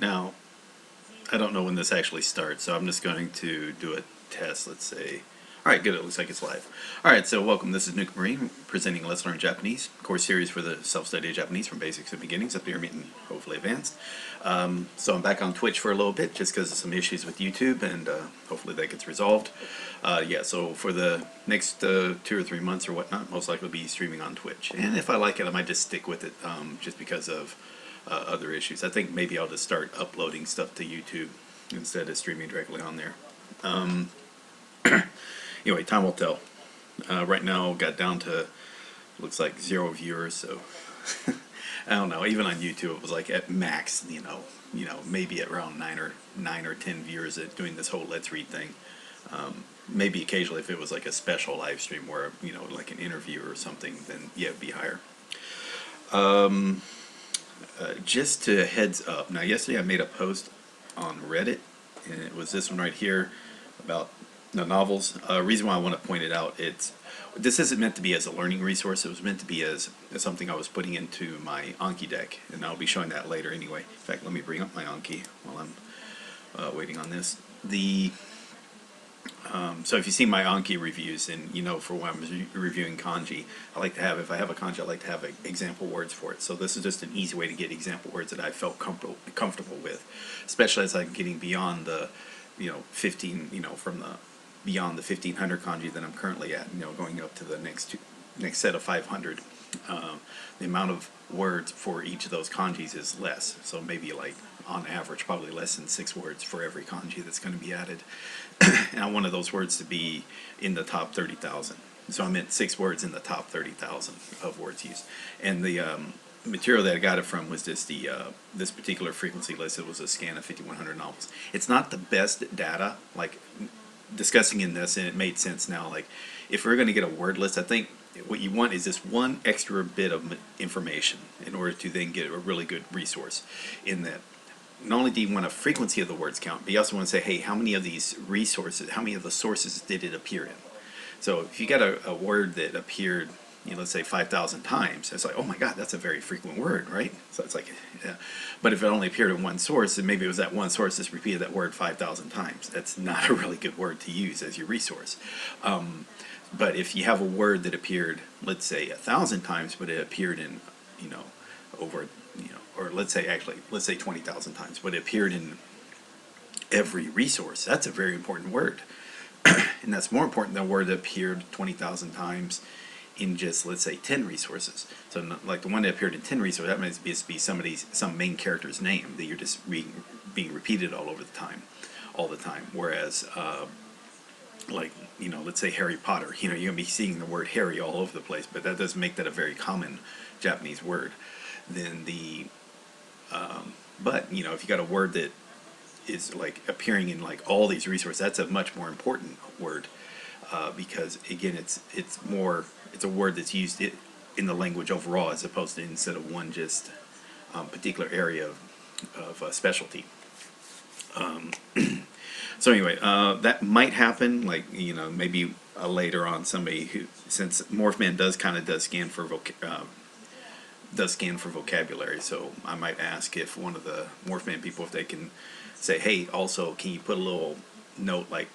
Now, I don't know when this actually starts, so I'm just going to do a test, let's say. Alright, good, it looks like it's live. Alright, so welcome, this is Nuke Marine, presenting Let's Learn Japanese, course series for the self-study Japanese from basics to beginnings, up to intermediate and hopefully advanced. So I'm back on Twitch for a little bit, just because of some issues with YouTube, and hopefully that gets resolved. Yeah, so for the next 2 or 3 months or whatnot, most likely be streaming on Twitch. And if I like it, I might just stick with it, just because of other issues. I think maybe I'll just start uploading stuff to YouTube instead of streaming directly on there. Anyway, time will tell. Right now, got down to, looks like 0 viewers, so I don't know. Even on YouTube, it was like at max, you know, maybe at around 9 or 10 viewers at doing this whole Let's Read thing. Maybe occasionally, if it was like a special live stream where, you know, like an interview or something, then yeah, it'd be higher. Just to heads up. Now, yesterday I made a post on Reddit, and it was this one right here about the novels. Reason why I want to point it out, this isn't meant to be as a learning resource. It was meant to be as something I was putting into my Anki deck, and I'll be showing that later anyway. In fact, let me bring up my Anki while I'm waiting on this. So if you see my Anki reviews, and you know, for when I'm reviewing kanji, I like to have, if I have a kanji, I like to have example words for it. So this is just an easy way to get example words that I felt comfortable with, especially as I'm getting beyond the, you know, 15, you know, beyond the 1500 kanji that I'm currently at, you know, going up to the next set of 500. The amount of words for each of those kanjis is less, so maybe like on average probably less than 6 words for every kanji that's going to be added. And I wanted those words to be in the top 30,000, so I meant 6 words in the top 30,000 of words used. And the material that I got it from was just this particular frequency list. It was a scan of 5,100 novels. It's not the best data, like discussing in this, and it made sense now. Like, if we're going to get a word list, I think what you want is just one extra bit of information in order to then get a really good resource. In that, not only do you want a frequency of the words count, but you also want to say, hey, how many of these resources, how many of the sources did it appear in? So if you got a word that appeared, you know, let's say 5,000 times, it's like, oh my god, that's a very frequent word, right? So it's like, yeah. But if it only appeared in one source, then maybe it was that one source that's repeated that word 5,000 times. That's not a really good word to use as your resource. But if you have a word that appeared, let's say 1,000 times, but it appeared in, you know, over, you know, or let's say 20,000 times, but it appeared in every resource, that's a very important word. And that's more important than a word that appeared 20,000 times in just, let's say, 10 resources. So like the one that appeared in 10 resources, that might just be some main character's name that you're just being repeated all the time. Whereas like, you know, let's say Harry Potter, you know, you're gonna be seeing the word Harry all over the place, but that doesn't make that a very common Japanese word. Then but you know, if you got a word that is like appearing in like all these resources, that's a much more important word, because again, it's a word that's used in the language overall, as opposed to instead of one just particular area of specialty. So anyway, that might happen, like, you know, maybe later on, somebody who, since Morphman does scan for vocabulary, so I might ask if one of the Morphman people, if they can say, hey, also, can you put a little note, like,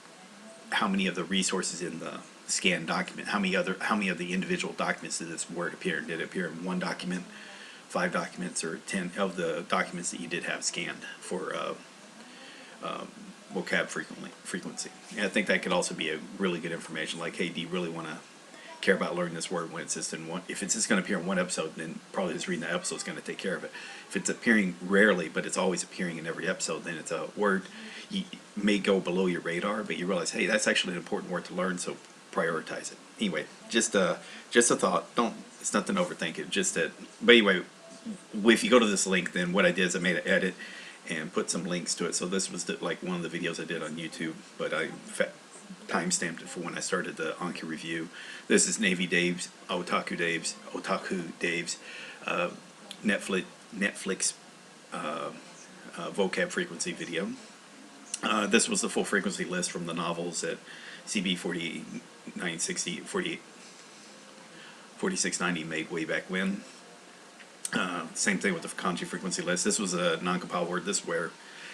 how many of the resources in the scanned document, how many of the individual documents did this word appear? Did it appear in 1 document, 5 documents, or 10 of the documents that you did have scanned for vocab frequency? And I think that could also be a really good information, like, hey, do you really want to care about learning this word when it's just in one? If it's just going to appear in one episode, then probably just reading that episode is going to take care of it. If it's appearing rarely, but it's always appearing in every episode, then it's a word you may go below your radar, but you realize, hey, that's actually an important word to learn, so prioritize it. Anyway, just a thought. It's nothing to overthink it. Just that. But anyway, if you go to this link, then what I did is I made an edit and put some links to it. So this was like one of the videos I did on YouTube, but I time-stamped it for when I started the Anki review. This is Navy Dave's, Otaku Dave's Netflix vocab frequency video. This was the full frequency list from the novels at CB 4690 made way back when. Same thing with the kanji frequency list. This was a non-compiled word. This where,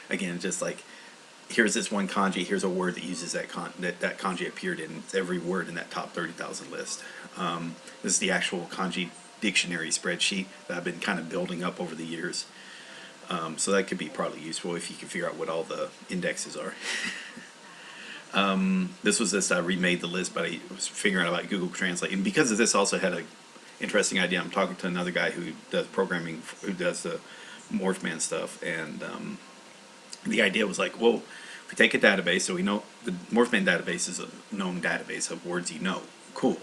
again, just like, here's this one kanji, here's a word that uses that kanji appeared in. It's every word in that top 30,000 list. This is the actual kanji dictionary spreadsheet that I've been kind of building up over the years. So that could be probably useful if you can figure out what all the indexes are. This was this, I remade the list, but I was figuring out about Google Translate. And because of this, also had a interesting idea. I'm talking to another guy who does programming, who does the Morphman stuff, and the idea was like, well, if we take a database, so we know the Morphman database is a known database of words you know. Cool.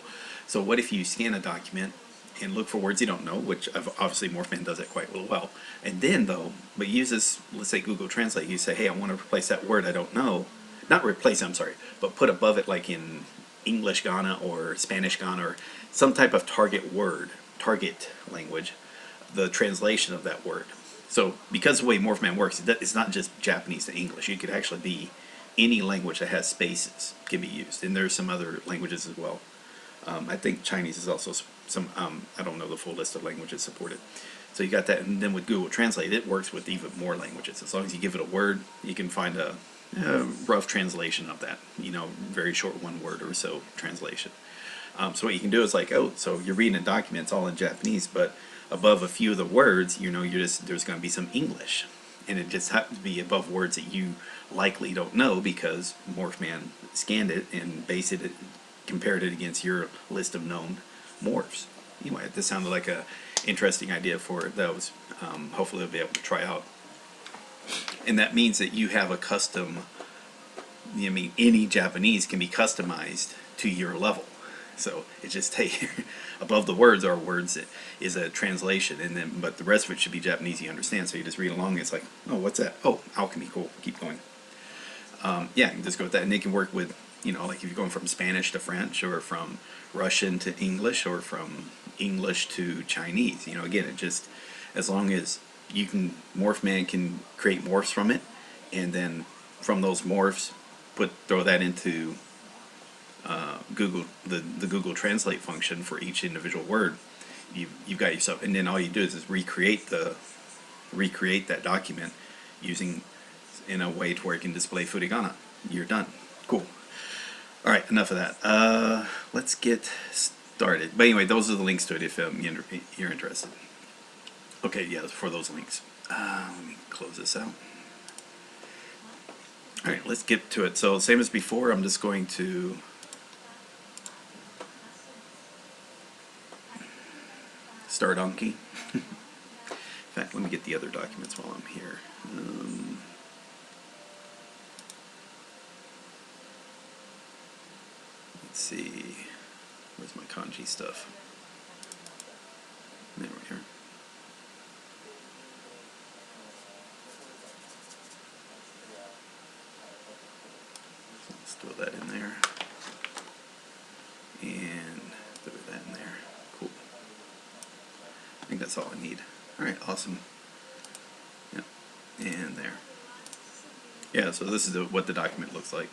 So what if you scan a document and look for words you don't know, which obviously Morphman does it quite well. And then though, but use this, let's say Google Translate, you say, hey, I want to replace that word I don't know. Not replace, I'm sorry, but put above it, like in English Ghana or Spanish Ghana or some type of target word, target language, the translation of that word. So because of the way Morphman works, it's not just Japanese to English. It could actually be any language that has spaces can be used. And there's some other languages as well. I think Chinese is also some, I don't know the full list of languages supported. So you got that, and then with Google Translate, it works with even more languages. As long as you give it a word, you can find a rough translation of that, you know, very short, one word or so translation. So what you can do is like, oh, so you're reading a document, it's all in Japanese, but above a few of the words, you know, there's going to be some English, and it just happens to be above words that you likely don't know because Morphman scanned it and compared it against your list of known morphs. Anyway, this sounded like a interesting idea for it that was hopefully I'll be able to try out. And that means that you have a custom, I mean, any Japanese can be customized to your level. So it just, hey, above the words are words that is a translation, and then but the rest of it should be Japanese you understand. So you just read along. It's like, oh, what's that? Oh, alchemy, cool. Keep going. Yeah, you can just go with that, and they can work with, you know, like if you're going from Spanish to French, or from Russian to English, or from English to Chinese. You know, again, it just, as long as you can, Morphman can create morphs from it, and then from those morphs, throw that into Google, the Google Translate function for each individual word. You've got yourself, and then all you do is recreate that document using in a way to where it can display furigana. You're done. Cool. All right, enough of that. Let's get started. But anyway, those are the links to it if you're interested. Okay, yeah, for those links. Let me close this out. All right, let's get to it. So same as before, I'm just going to start Anki. In fact, let me get the other documents while I'm here. Let's see. Where's my kanji stuff? There we are. Let's throw that in there. And throw that in there. Cool. I think that's all I need. Alright, awesome. Yep. And there. Yeah, so this is what the document looks like.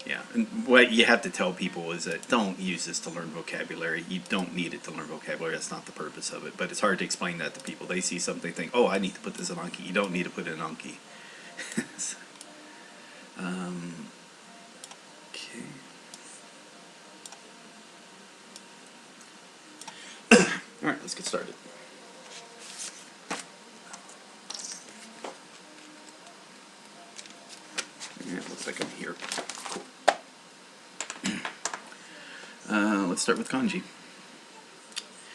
Yeah, and what you have to tell people is that don't use this to learn vocabulary. You don't need it to learn vocabulary. That's not the purpose of it. But it's hard to explain that to people. They see something, think, oh, I need to put this in Anki. You don't need to put it in Anki. Okay. All right, let's get started. Yeah, it looks like I'm here. Cool. Let's start with kanji.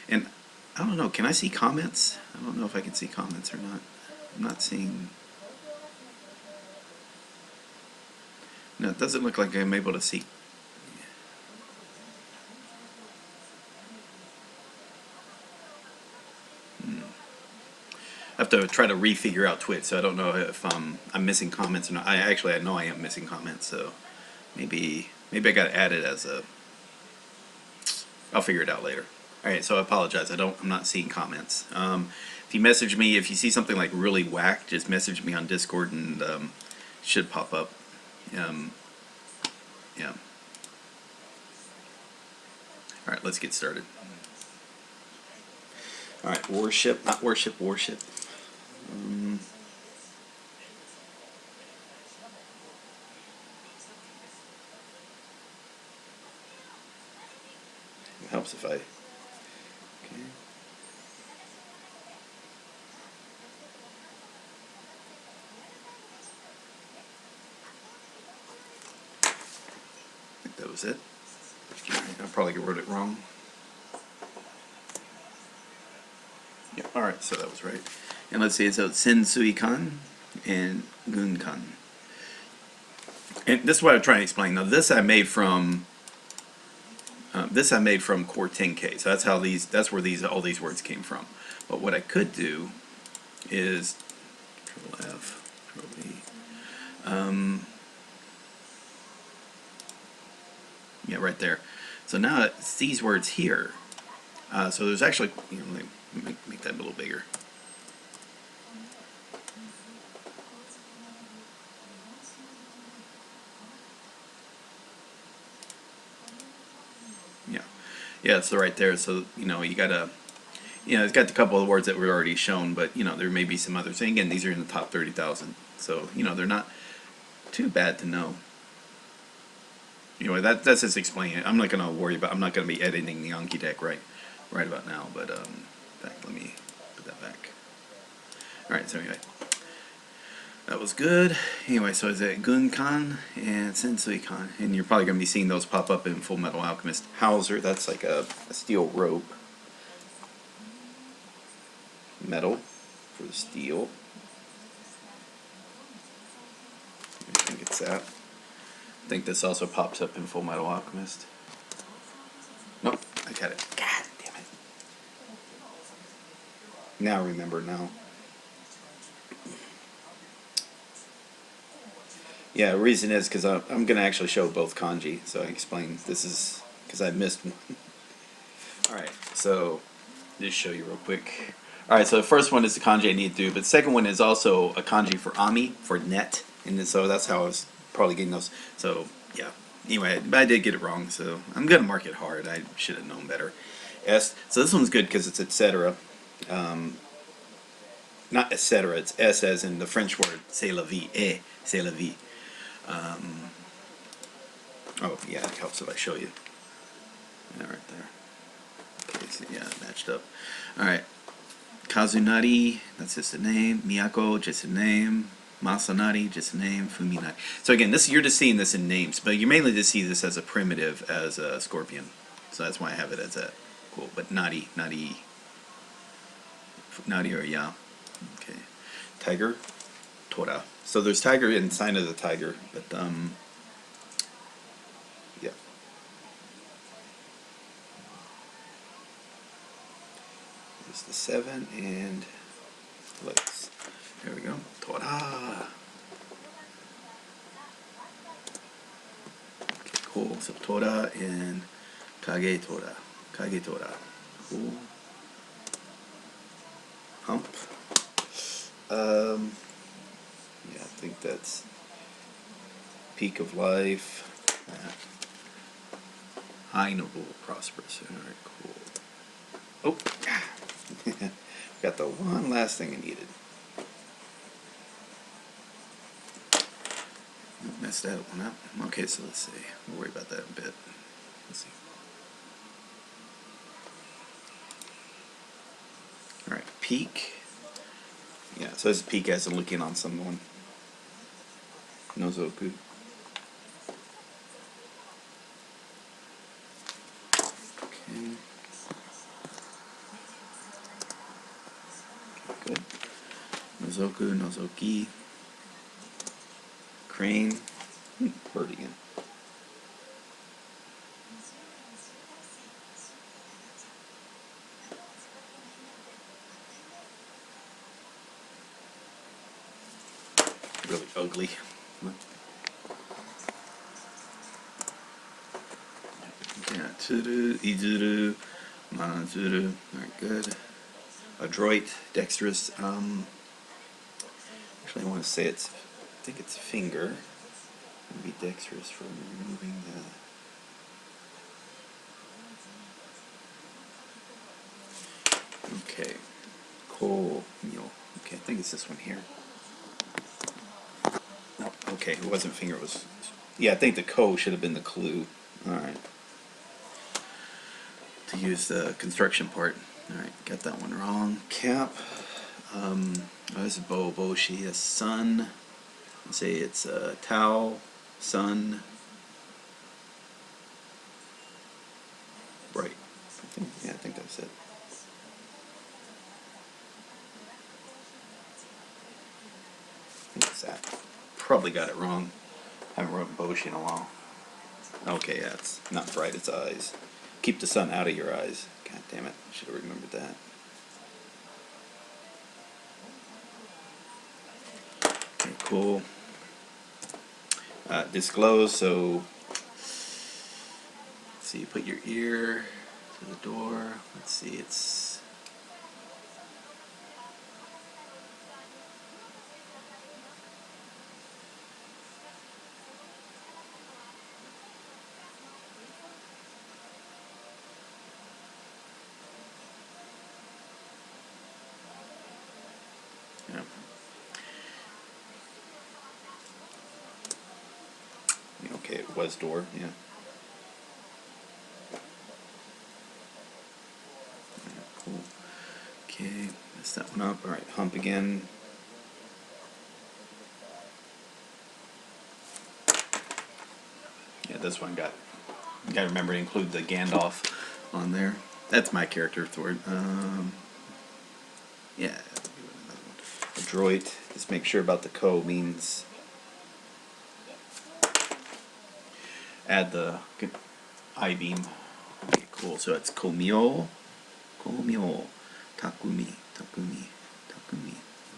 And I don't know, can I see comments? I don't know if I can see comments or not. I'm not seeing... No, it doesn't look like I'm able to see. I have to try to refigure out Twitch, so I don't know if I'm missing comments or not. I know I am missing comments, so maybe I got to add it as a... I'll figure it out later. Alright, so I apologize. I'm not seeing comments. If you message me, if you see something like really whack, just message me on Discord and it should pop up. Yeah. Alright, let's get started. All right, worship, not worship, worship. It helps if I. Okay. I think that was it. I probably wrote it wrong. Yeah, alright, so that was right. And let's see, it's out Sensui-kan and Gun-kan. And this is what I'm trying to explain. Now, this I made from Core 10K. So that's how that's where all these words came from. But what I could do is Control F, Control V. Yeah, right there. So now it's these words here. So there's actually, let me make that a little bigger. Yeah, so right there. So you gotta, it's got a couple of words that were already shown, but there may be some others. And again, these are in the top 30,000, so they're not too bad to know. Anyway, that's just explaining it. I'm not gonna worry about. I'm not gonna be editing the Anki deck right about now. But in fact, let me put that back. All right. So anyway, that was good. Anyway, so it's at Gun-kan and Sensui-kan, and you're probably gonna be seeing those pop up in Fullmetal Alchemist. Hauser, that's like a steel rope. Metal for the steel. I think it's that. I think this also pops up in Fullmetal Alchemist. Nope, I got it. God damn it. Now remember now. Yeah, the reason is because I'm going to actually show both kanji, so I explain this is because I missed one. Alright, so just show you real quick. Alright, so the first one is the kanji I need to do, but the second one is also a kanji for Ami, for net, and so that's how I was probably getting those. So, yeah. Anyway, but I did get it wrong, so I'm going to mark it hard. I should have known better. S. So this one's good because it's etc. Not etc. It's S as in the French word c'est la vie. C'est la vie. Oh, yeah, it helps if I show you. Yeah, right there. Okay, so yeah, it matched up. Alright. Kazunari, that's just a name. Miyako, just a name. Masanari, just a name. Fuminari. So again, you're just seeing this in names, but you mainly just see this as a primitive, as a scorpion. So that's why I have it as that. Cool. But nari or ya. Okay. Tiger, Tora. So there's tiger and sign of the tiger, but yeah. There's the 7 and legs. There we go. Tora. Okay, cool. So Tora and Kage Tora. Kage Tora. Cool. Hump. Yeah, I think that's peak of life. High, noble, prosperous. Alright, cool. Oh, got the one last thing I needed. Messed that one up. Okay, so let's see. We'll worry about that in a bit. Let's see. Alright, peak. Yeah, so it's peak as in looking on someone. Nozoku. Okay. Good. Nozoku, Nozoki. Crane. Bird again. Really ugly. Yeah, Tsuru, Izuru, Manazuru. Alright, good. Adroit, dexterous. Actually, I want to say I think it's finger. Be dexterous for removing Okay. Cool. Okay, I think it's this one here. No, okay, it wasn't finger, it was... Yeah, I think the ko should have been the clue. Alright. To use the construction part. Alright, got that one wrong. Cap. Oh, this is bo, boshi, a sun. Let's say it's tau, sun. Right. I think that's it. I think it's that. Probably got it wrong. Haven't wrote boshi in a while. Okay, yeah, it's not bright, it's eyes. Keep the sun out of your eyes. God damn it, I should have remembered that. Okay, cool. Disclose, so let's see, put your ear to the door. Let's see, it's yeah. Okay, it was door, yeah. Cool. Okay, messed that one up. Alright, hump again. Yeah, this one got... You gotta remember to include the Gandalf on there. That's my character, Thor. Yeah. Adroit. Just make sure about the ko means... Add the I-beam. Okay, cool. So it's komyo. Komyo. Takumi. Takumi. Takumi.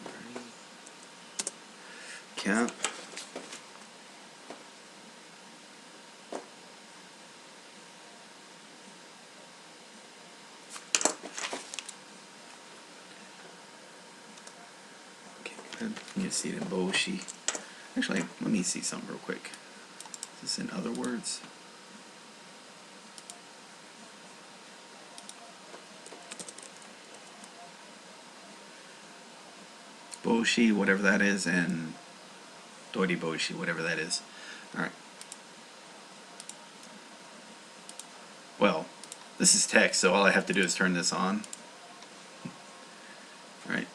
Alright. Cap. Okay, good. You can see it in boshi. Actually, let me see something real quick. Is this in other words? Boshi, whatever that is, and Dori Boshi, whatever that is. Alright. Well, this is text, so all I have to do is turn this on. Alright.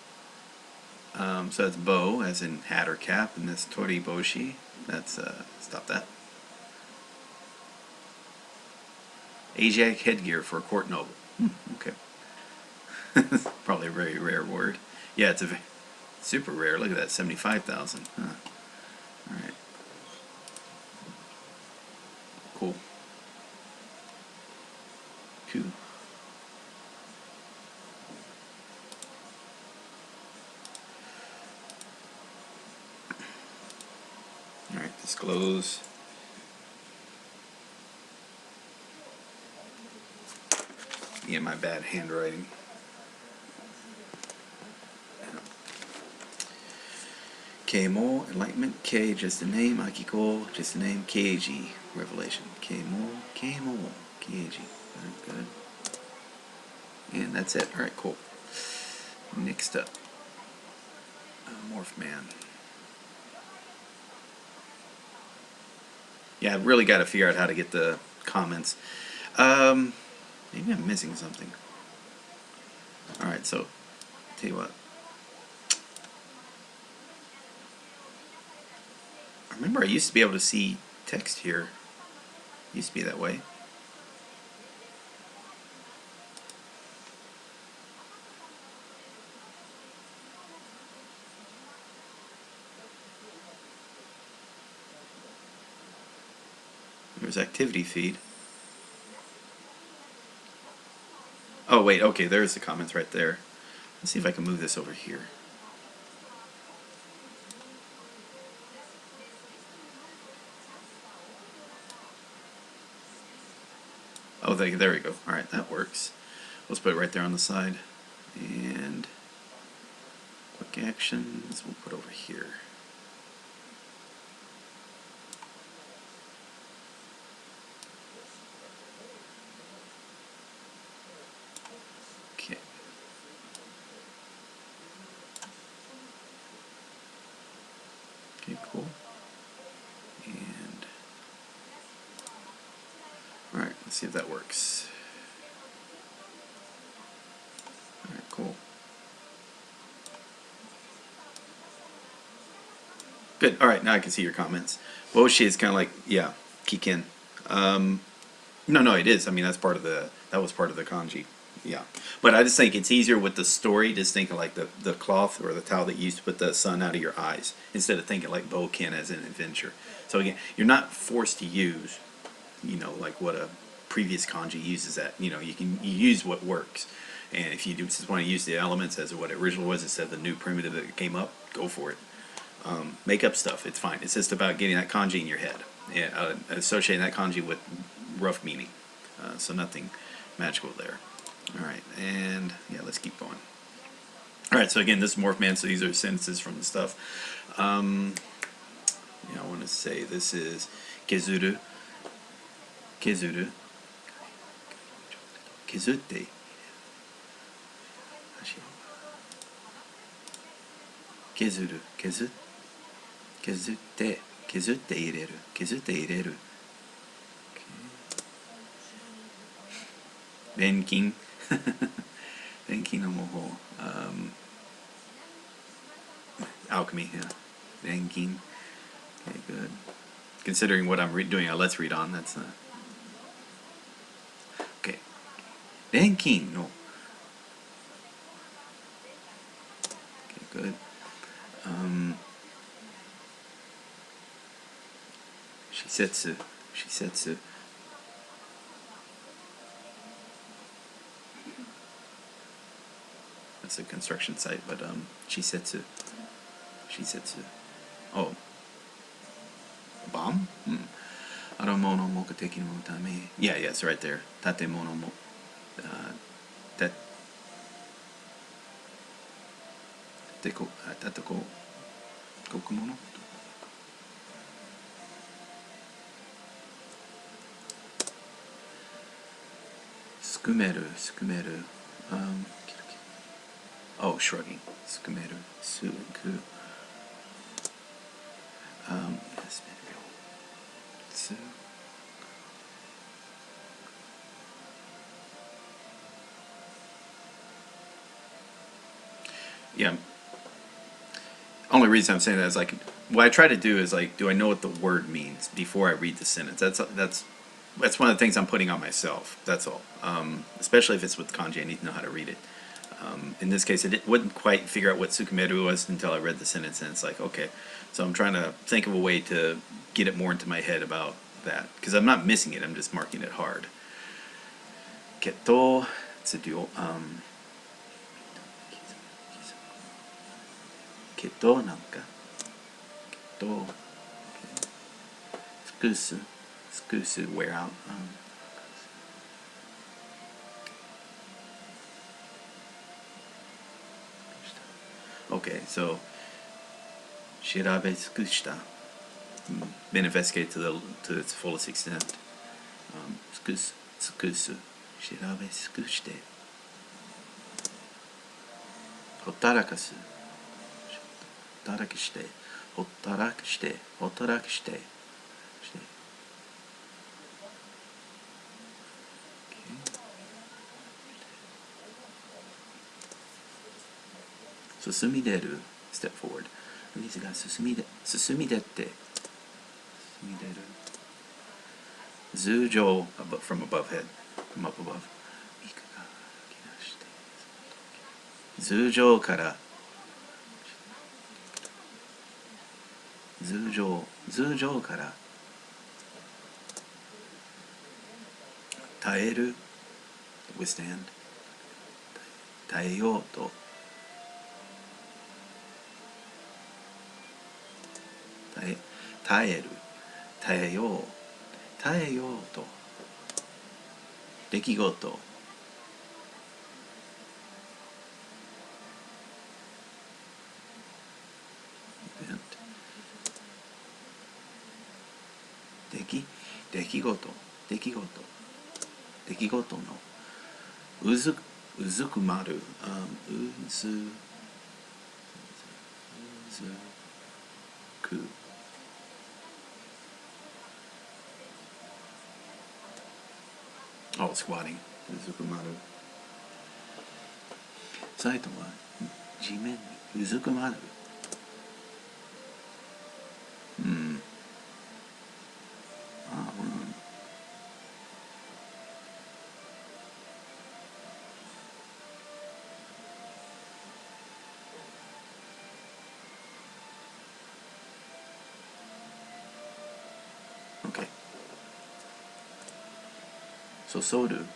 So that's bo, as in hat or cap, and this Tori Boshi. That's, stop that. Asiatic headgear for a court noble. Okay. Probably a very rare word. Yeah, it's a super rare. Look at that, 75,000. Huh. Alright. Cool. Cool. Alright, disclose. Yeah, my bad handwriting. Keimo, enlightenment. K, just a name. Akiko, just a name. Keiji, revelation. Keimo, Keimo, Keiji. Alright, good. And that's it. Alright, cool. Next up. Morph Man. Yeah, I really got to figure out how to get the comments. Maybe I'm missing something. Alright, so, tell you what. I remember I used to be able to see text here. It used to be that way. There's activity feed. Oh wait, okay, there's the comments right there. Let's see if I can move this over here. Oh, there we go. Alright, that works. Let's put it right there on the side. And quick actions, we'll put over here. Okay. Okay, cool. And alright, let's see if that works. Alright, cool. Good. Alright, now I can see your comments. Boshi is kind of like, yeah, Kiken. No, it is. I mean, that was part of the kanji. Yeah. But I just think it's easier with the story, just thinking like the cloth or the towel that you used to put the sun out of your eyes, instead of thinking like Boken as an adventure. So again, you're not forced to use, like what a previous kanji uses that. You use what works. And if you just want to use the elements as what it originally was instead of the new primitive that came up, go for it. Make up stuff, it's fine. It's just about getting that kanji in your head, and associating that kanji with rough meaning. So nothing magical there. Alright, and yeah, let's keep going. Alright, so again, this is Morph Man, so these are sentences from the stuff. I want to say this is Kezuru. Kezuru. Kezutte. Kezuru. Kezutte. Kezutte ireru. Kezutte ireru. Renkin. Renkin no moho. Alchemy, yeah. Renkin. Okay, good. Considering what I'm doing a let's read on, that's okay. Renkin no. Okay, good. Shisetsu. That's a construction site, but Shisetsu. Oh. Bomb? Aramono mokuteki no tame. Yeah, it's right there. Tatemono mo. Tateko. Kokumono? Sukumeru. Oh, shrugging. Sukumeru. Suku. Yes, Su. Yeah. Only reason I'm saying that is like, what I try to do is like, do I know what the word means before I read the sentence? That's one of the things I'm putting on myself. That's all. Especially if it's with kanji, I need to know how to read it. In this case, I wouldn't quite figure out what Sukumeru was until I read the sentence, and it's like, okay. So I'm trying to think of a way to get it more into my head about that, because I'm not missing it. I'm just marking it hard. Keto, it's a dual. Keto nanka. Keto. Skusu, wear out. Okay, so shirabe tsukushita. Been investigated to its fullest extent. Tsukusu. Shirabe tsukushite. Hotarakasu. Hotarakishite. Susumideru, step forward. These guys, susumidette. Susumideru. Zujo, from above head, from up above. Zujo kara. Zujo kara. Taeru, withstand. Taeyoto. Taeru. Taeyoto. Dekigoto. Event. Dekigoto no. Uzukumaru. くOh, squatting. うずくまる。サイトは地面にうずくまる。うん。あ、うん。Okay. そそる。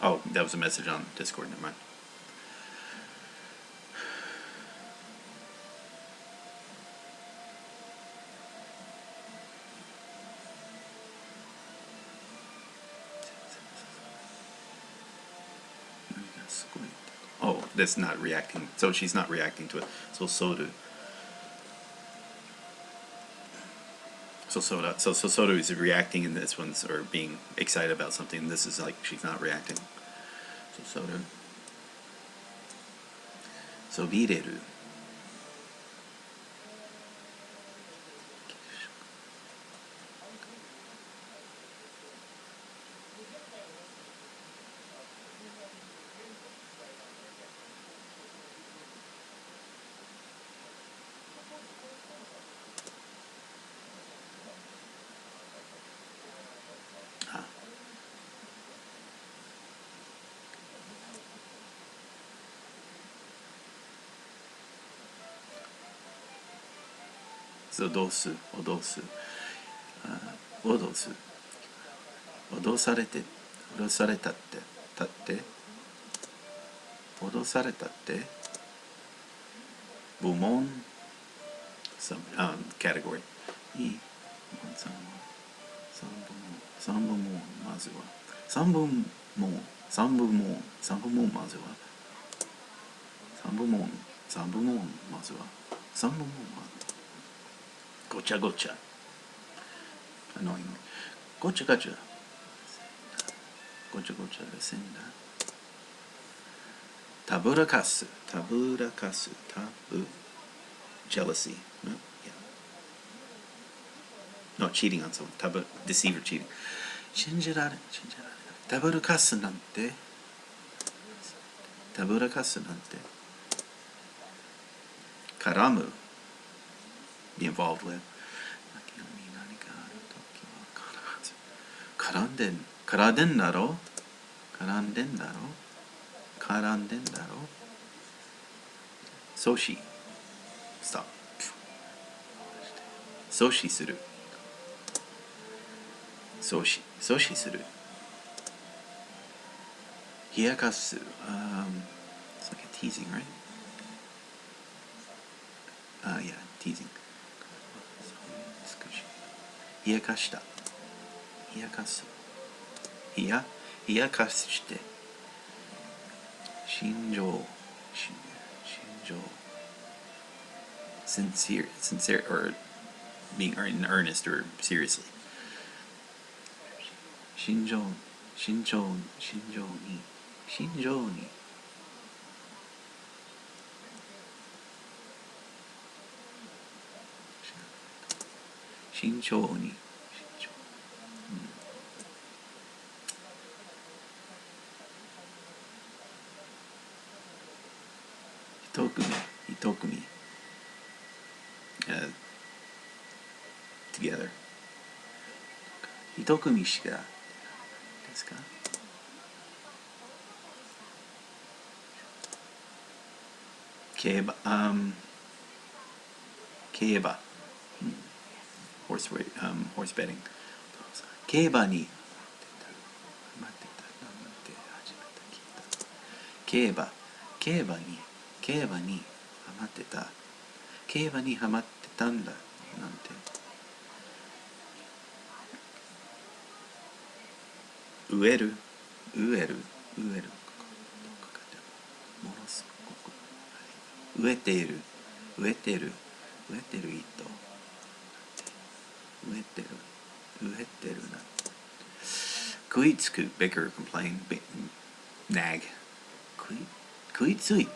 Oh, that was a message on Discord. Never mind. Oh, that's not reacting. So she's not reacting to it. So sodu. So soda is reacting, and this one's or being excited about something. This is like she's not reacting. So soda. So bireru. So 脅す、脅す、脅す、脅されて、脅されたって、たって、脅されたって、部門、category。いい、三部門、まずは。三部門、まずは。三部門、まずは。三部門、ごちゃごちゃ。annoying。ごちゃごちゃ。ごちゃごちゃがせんだ。たぶらかす。jealousy. No, yeah. No, cheating on someone. Deceiver, cheating. 信じられ。たぶらかすなんて。絡む。be involved with. 絡んでんだろ。阻止。stop。阻止する。冷やかす。It's like a teasing, right? Yeah, teasing. 冷やかした。冷やかす。冷やかして。心情。sincere, or being in earnest or seriously. 心情に。心情に。一組。together。一組しかですか？競馬。horse betting。競馬に。競馬にハマってた。競馬にハマってたんだなんて。植える。ものすごく。植えてる糸。植えてるな。食いつく。bicker, complain。nag. 食いつい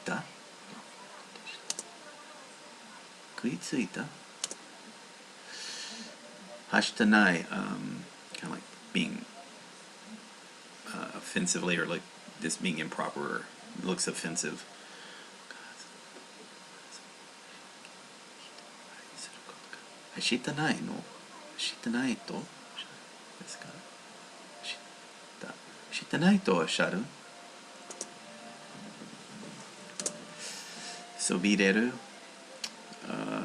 たHashtanai, kind of like being offensively, or like this being improper, or looks offensive. Hashitanai no? Hashitanai to? Hashitanai to osharu? Sobireru?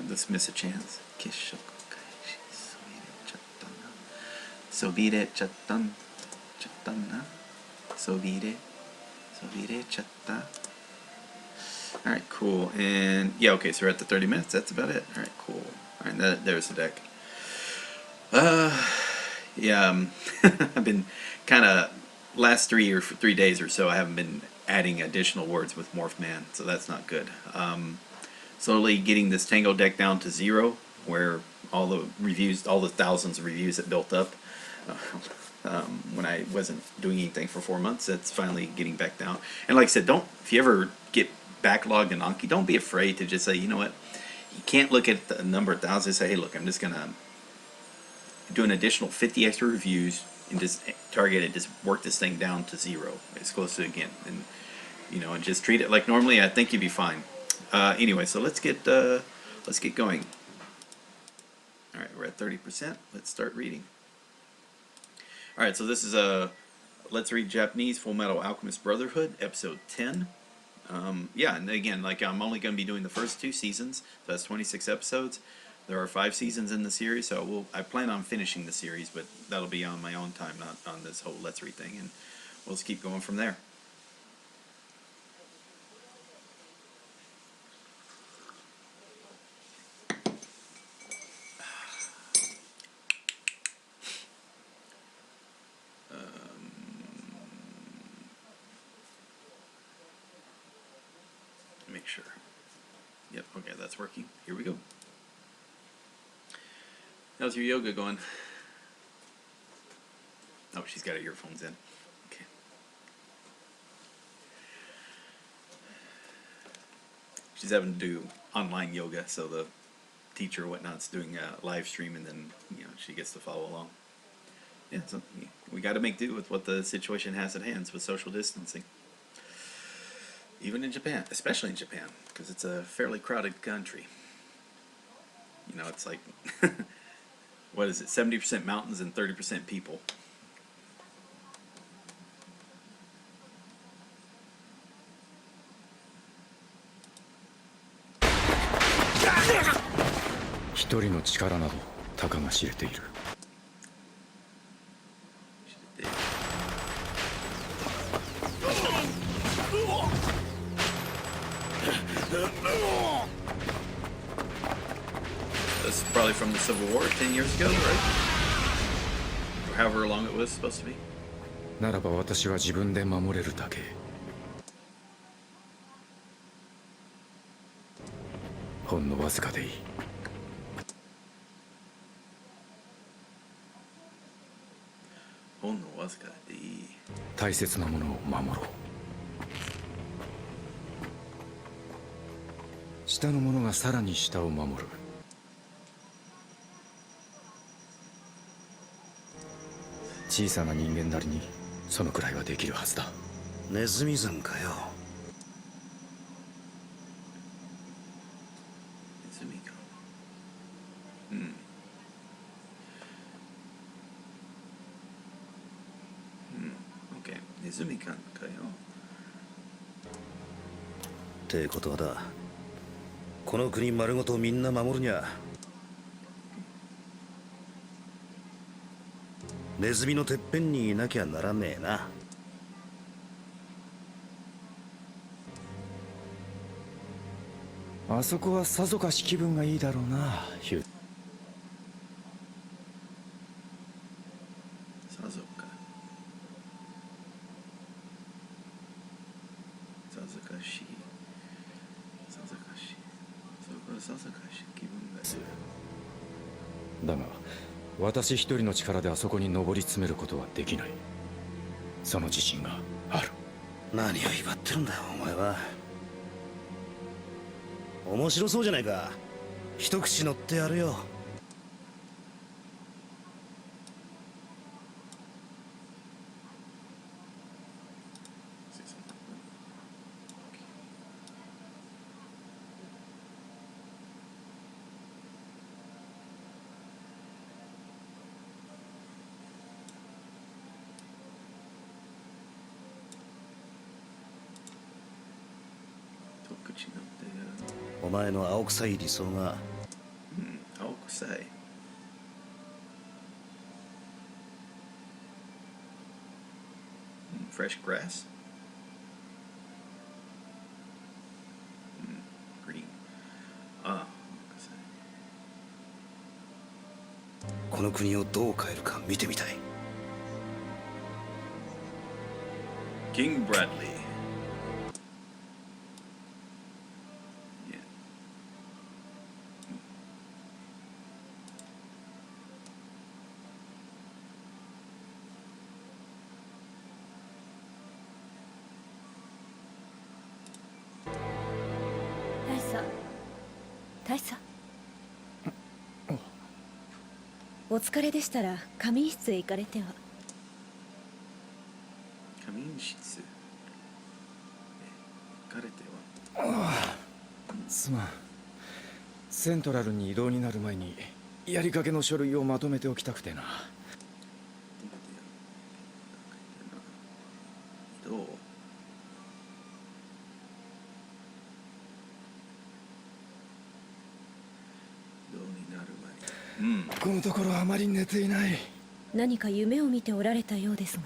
Dismiss a chance. Kishoku kaishi. Sobire-chattan na. Sobire-chatta. Alright, cool. And yeah, okay, so we're at the 30 minutes. That's about it. Alright, cool. Alright, there's the deck. Yeah, I've been kind of, last 3 days or so, I haven't been adding additional words with Morph Man, so that's not good. Slowly getting this Tango deck down to 0, where all the reviews, all the thousands of reviews that built up when I wasn't doing anything for 4 months, it's finally getting back down. And like I said, if you ever get backlogged in Anki, don't be afraid to just say, you know what, you can't look at the number of thousands and say, hey, look, I'm just going to do an additional 50 extra reviews and just target it, just work this thing down to 0 as close to again, and you know, and just treat it like normally. I think you'd be fine. Anyway, so let's get going. All right, we're at 30%. Let's start reading. All right, so this is Let's Read Japanese Fullmetal Alchemist Brotherhood, episode 10. Yeah, and again, like, I'm only going to be doing the first 2 seasons, so that's 26 episodes. There are 5 seasons in the series, so I plan on finishing the series, but that'll be on my own time, not on this whole Let's Read thing, and we'll just keep going from there. Make sure. Yep, okay, that's working. Here we go. How's your yoga going? Oh, she's got her earphones in. Okay. She's having to do online yoga, so the teacher or whatnot's doing a live stream, and then, you know, she gets to follow along. Yeah, so we got to make do with what the situation has at hand with social distancing. Even in Japan, especially in Japan, because it's a fairly crowded country. You know, it's like, what is it, 70% mountains and 30% people. This is probably from the Civil War 10 years ago, right? Or however long it was supposed to be. ならば私は自分で守れるだけ。ほんのわずかでいい。ほんのわずかでいい。大切なものを守ろう。下の者がさらに下を守る。小さな人間なりにそのくらいはできるはずだ。ネズミ山かよ。ネズミか。うん。うん。OK。ネズミかよ。ってことはだ。この国丸ごとみんな守るにゃ。ネズミのてっぺんにいなきゃならねえな。あそこはさぞかし気分がいいだろうな、ヒュー。さぞか。さぞかしい。さぞかしい。そこはさぞかしい気分がする。だが。私一人の力であそこに登り詰めることはできない。その自信がある。何を威張ってるんだよお前は。面白そうじゃないか。一口乗ってやるよ。お前の青臭い理想が。青臭い。Fresh grass. Green. この国をどう変えるか見てみたい。King Bradley.大佐、お疲れでしたら仮眠室へ行かれては。仮眠室行かれては。すまん。セントラルに移動になる前にやりかけの書類をまとめておきたくてな。どう？このところあまり寝ていない。何か夢を見ておられたようですが。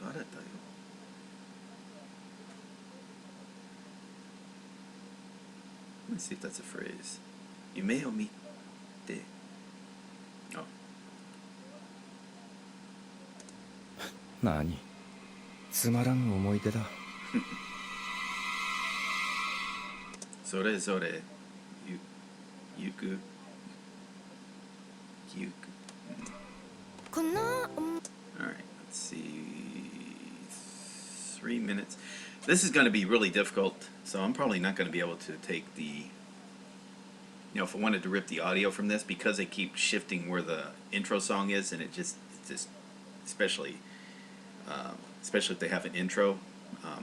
おられたよ。Let me see if that's a phrase. 夢を見て。あ。何？つまらん思い出だ。それぞれゆくこの Alright, let's see. 3 minutes. This is going to be really difficult, so I'm probably not going to be able to take the, if I wanted to rip the audio from this, because they keep shifting where the intro song is, and it's just especially if they have an intro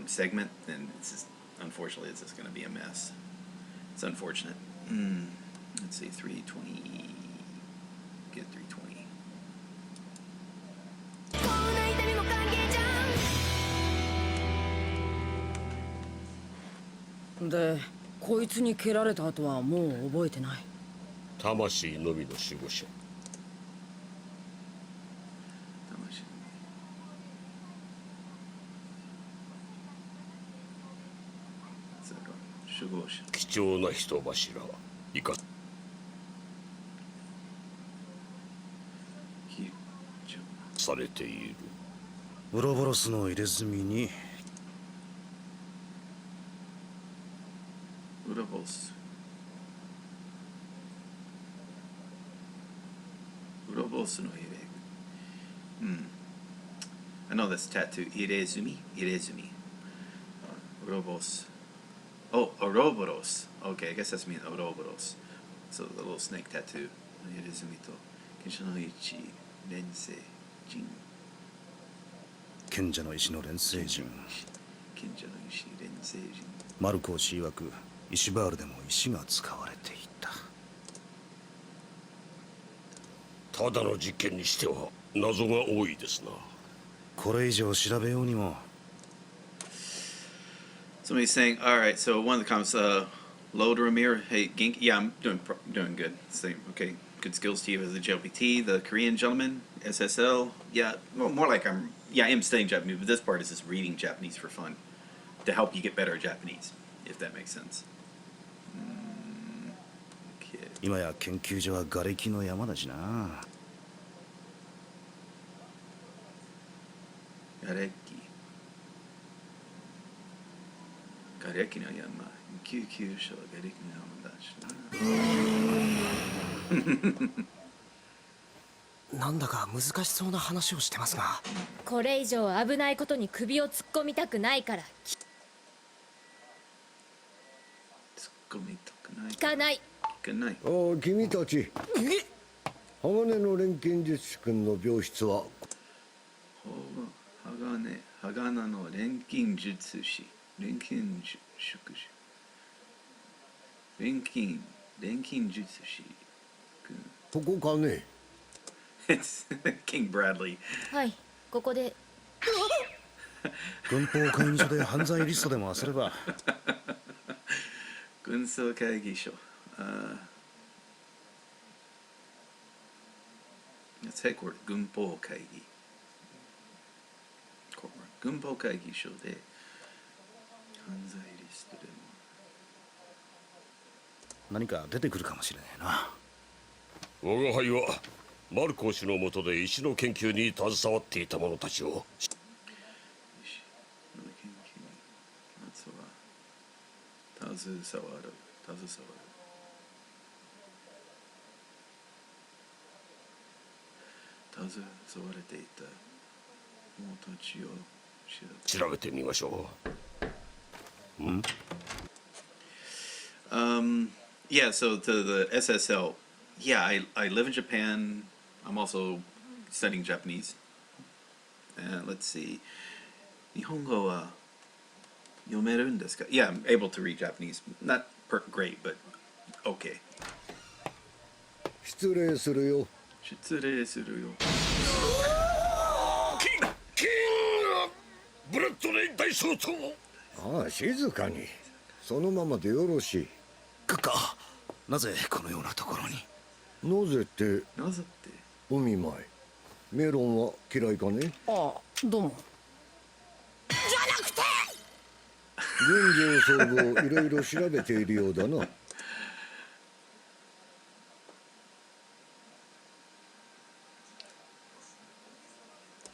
segment, then it's just, unfortunately, it's just going to be a mess. It's unfortunate. Let's see, 320. Get 320. で、こいつに蹴られた後はもう覚えてない。魂のみの守護者。貴重な人柱いかされている。ウロボロスの入れ墨にウロボスの入れ。I know that's tattoo. 入れ墨。ウロボス。Oh, Ouroboros. Okay, I guess that's mean Ouroboros. So the little snake tattoo. Hirezumi to Kensha no Ichi Rensei Jin. 賢者の石の錬成人。賢者の石錬成人。マルコー氏曰く石バールでも石が使われていた。ただの実験にしては謎が多いですな。これ以上調べようにも。Somebody's saying, all right, so one of the comments, Load Ramir, hey, Gink, yeah, I'm doing good. Same, okay, good skills to you as a JLPT, the Korean gentleman, SSL, yeah, well, more like I am studying Japanese, but this part is just reading Japanese for fun, to help you get better at Japanese, if that makes sense. Okay. 今や研究所は瓦礫の山だしな。瓦礫の山、救急車は瓦礫の山だしな。なんだか難しそうな話をしてますが。これ以上危ないことに首を突っ込みたくないから聞かない。お君たち、鋼の錬金術師君の病室は鋼の錬金術師錬金術師ここかね。It's King Bradley. はい、ここで。軍法会議所で犯罪リストでも焦れば。軍曹会議所。Let's headquarters 軍法会議。軍法会議所で犯罪リストでも。何か出てくるかもしれないな。我が輩はマルコー氏の下で石の研究に携わっていた者たちを。携われていた者たちを調べてみましょう。Yeah, so to the SSL, yeah, I live in Japan. I'm also studying Japanese. Let's see. 日本語は読めるんですか? Yeah, I'm able to read Japanese. Not great, but okay. 失礼するよ。失礼するよ。キングブレッドレイ大将と。ああ、静かに。そのままでよろしい。クッカ、なぜこのようなところに。なぜって。お見舞い。メロンは嫌いかね。ああ、どうも。じゃなくて軍上層部をいろいろ調べているようだな。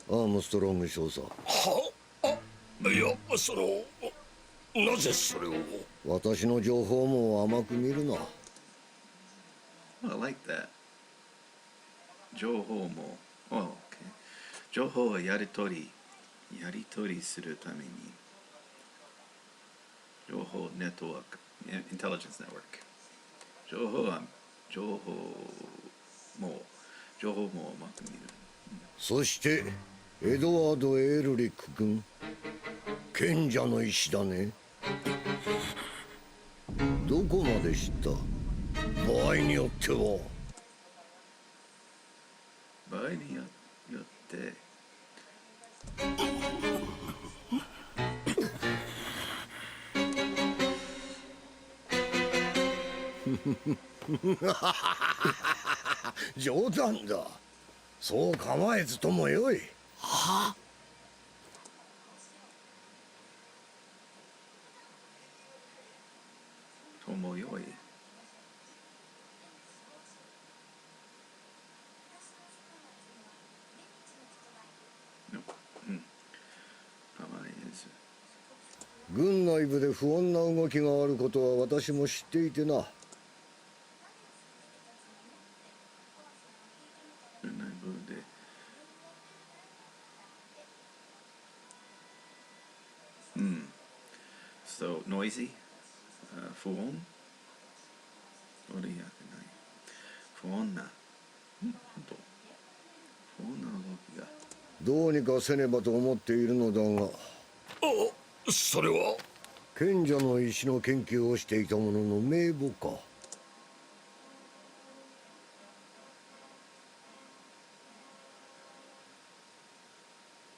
アームストロング少佐。いや、なぜそれを。私の情報も甘く見るな。I like that. 情報も。Oh, okay. 情報をやり取りするために。情報ネットワーク。Intelligence Network。情報も甘く見る。そして、エドワード・エルリック君。賢者の石だね。どこまで知った？場合によっては。場合によって。冗談だ。そう構えずともよい。はあ。ともよい。軍内部で不穏な動きがあることは私も知っていてな。軍内部で。So noisy, 不穏。俺やってない。不穏な。本当。不穏な動きが。どうにかせねばと思っているのだが。それは賢者の石の研究をしていた者の名簿か。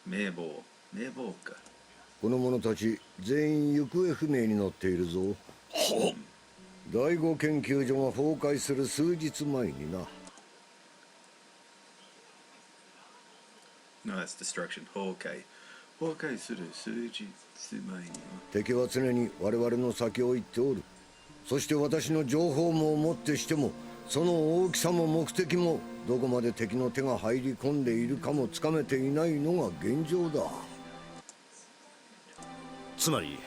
名簿か。この者たち全員行方不明になっているぞ。第五研究所が崩壊する数日前にな。No, that's destruction. 崩壊する数日前には。敵は常に我々の先を行っておる。そして私の情報網をもってしても、その大きさも目的もどこまで敵の手が入り込んでいるかもつかめていないのが現状だ。つまり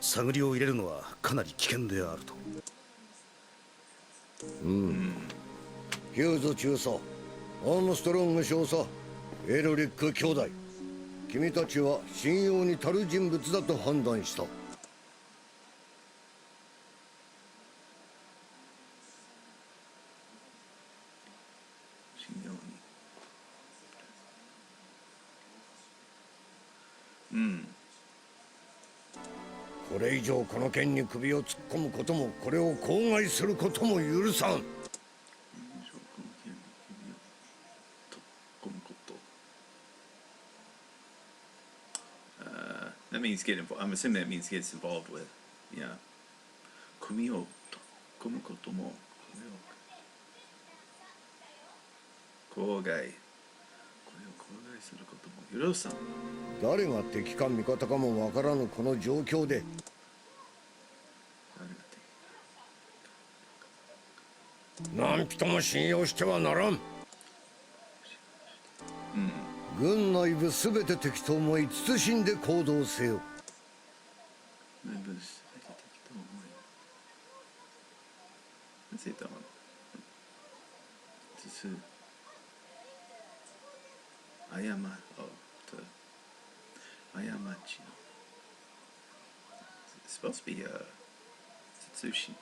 探りを入れるのはかなり危険であると。ヒューズ中佐、アームストロング少佐、エルリック兄弟、君たちは信用に足る人物だと判断した。信用に。うん。これ以上この件に首を突っ込むことも、これを口外することも許さん。That means get involved. I'm assuming that means gets involved with. Yeah. 組を組むことも口外。これを口外することも許さん。誰が敵か味方かもわからぬこの状況で、何人も信用してはならん。軍内部すべて敵と思い慎んで行動せよ。内部すべて敵と思い。何て言ったの？過ちの。It's supposed to be Tsushi.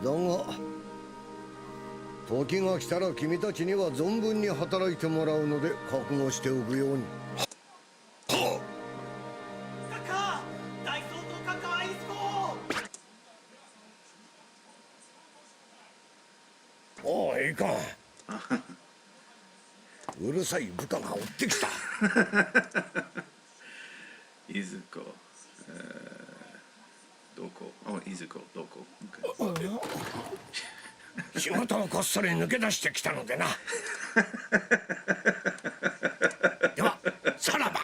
だが時が来たら君たちには存分に働いてもらうので覚悟しておくように。おい、いかん。うるさい部下が追ってきた。いずこ。どこ？いずこどこ？仕事をこっそり抜け出してきたのでな。ではさらば。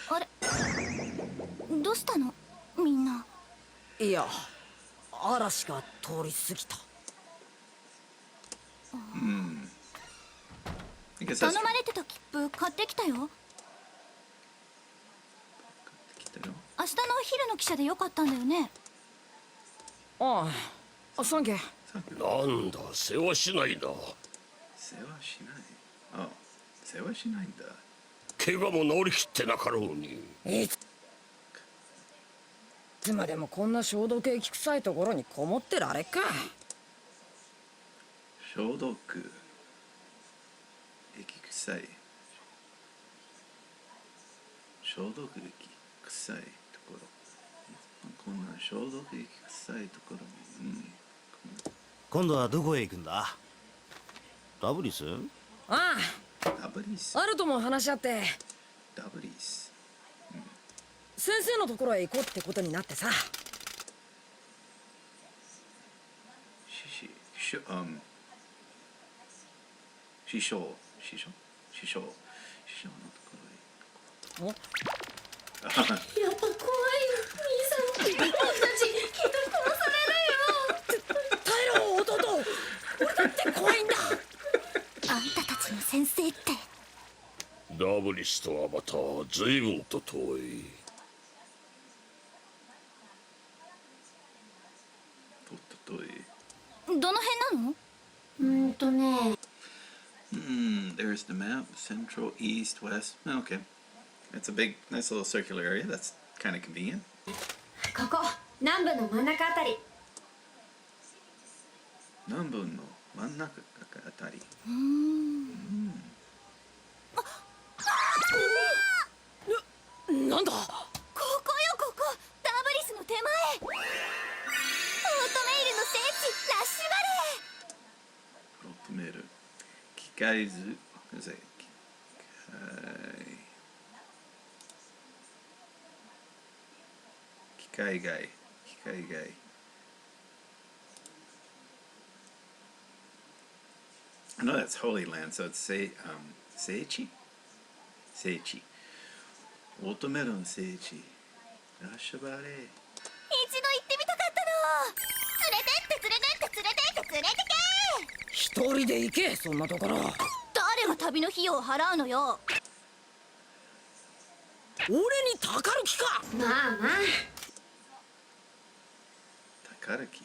あれ、どうしたのみんな。いや、嵐が通り過ぎた。頼まれてた切符買ってきたよ。明日のお昼の記者でよかったんだよね。ああ、サンキュー。なんだ、世話しないな。世話しない。あ、世話しないんだ。怪我も治りきってなかろうに。いつまでもこんな消毒液臭いところにこもってられっか。消毒液臭い。消毒液臭いところ。こんな消毒液臭いところに。今度はどこへ行くんだ？ダブリス？あダブリス。あ、あるとも話し合って。ダブリス。先生のところへ行こうってことになってさ。師匠のところへ。やっぱ怖いよ、兄さん。僕たちきっと殺されるよ。耐えろ、弟。俺だって怖いんだ。あんたたちの先生って。ダブリスとはまた随分と遠い。どの辺なの？ね。There's the map. Central, east, west. Okay. It's a big, nice little circular area. That's kind of convenient. ここ、南部の真ん中あたり。南部の真ん中あたり。なんだ。ここよ、ここ。ダブリスの手前。オートメイルの聖地、ラッシュバレー。オートメール。機械図。機械外。I know that's Holy Land, so it's Seichi? Seichi. オートメールの聖地。ラッシュバレー。一度行ってみたかったの。連れてって。一人で行け、そんなところ。誰が旅の費用を払うのよ。俺にたかる気か。まあまあ。宝き。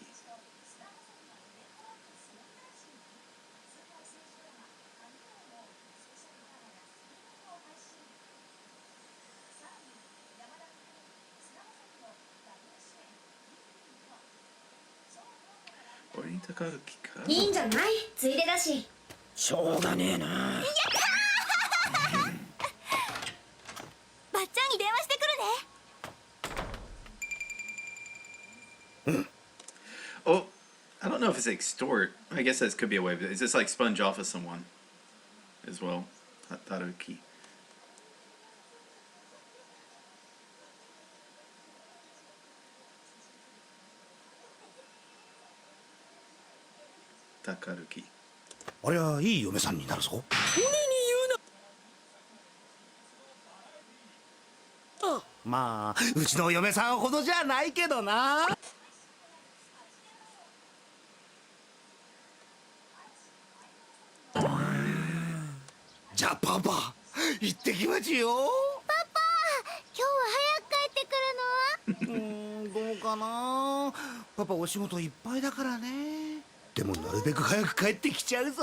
俺に宝きか。いいんじゃない、ついでだし。しょうがねえな。ばっちゃんに電話してくるね。Oh, I don't know if it's extort. I guess that could be a way. But is this like sponge off of someone as well? Taruki. Takaruki. ありゃいい嫁さんになるぞ。俺に言うな。まあうちの嫁さんほどじゃないけどな。じゃあパパ行ってきますよ。パパ、今日は早く帰ってくるの？どうかな。パパお仕事いっぱいだからね。でもなるべく早く帰ってきちゃうぞ。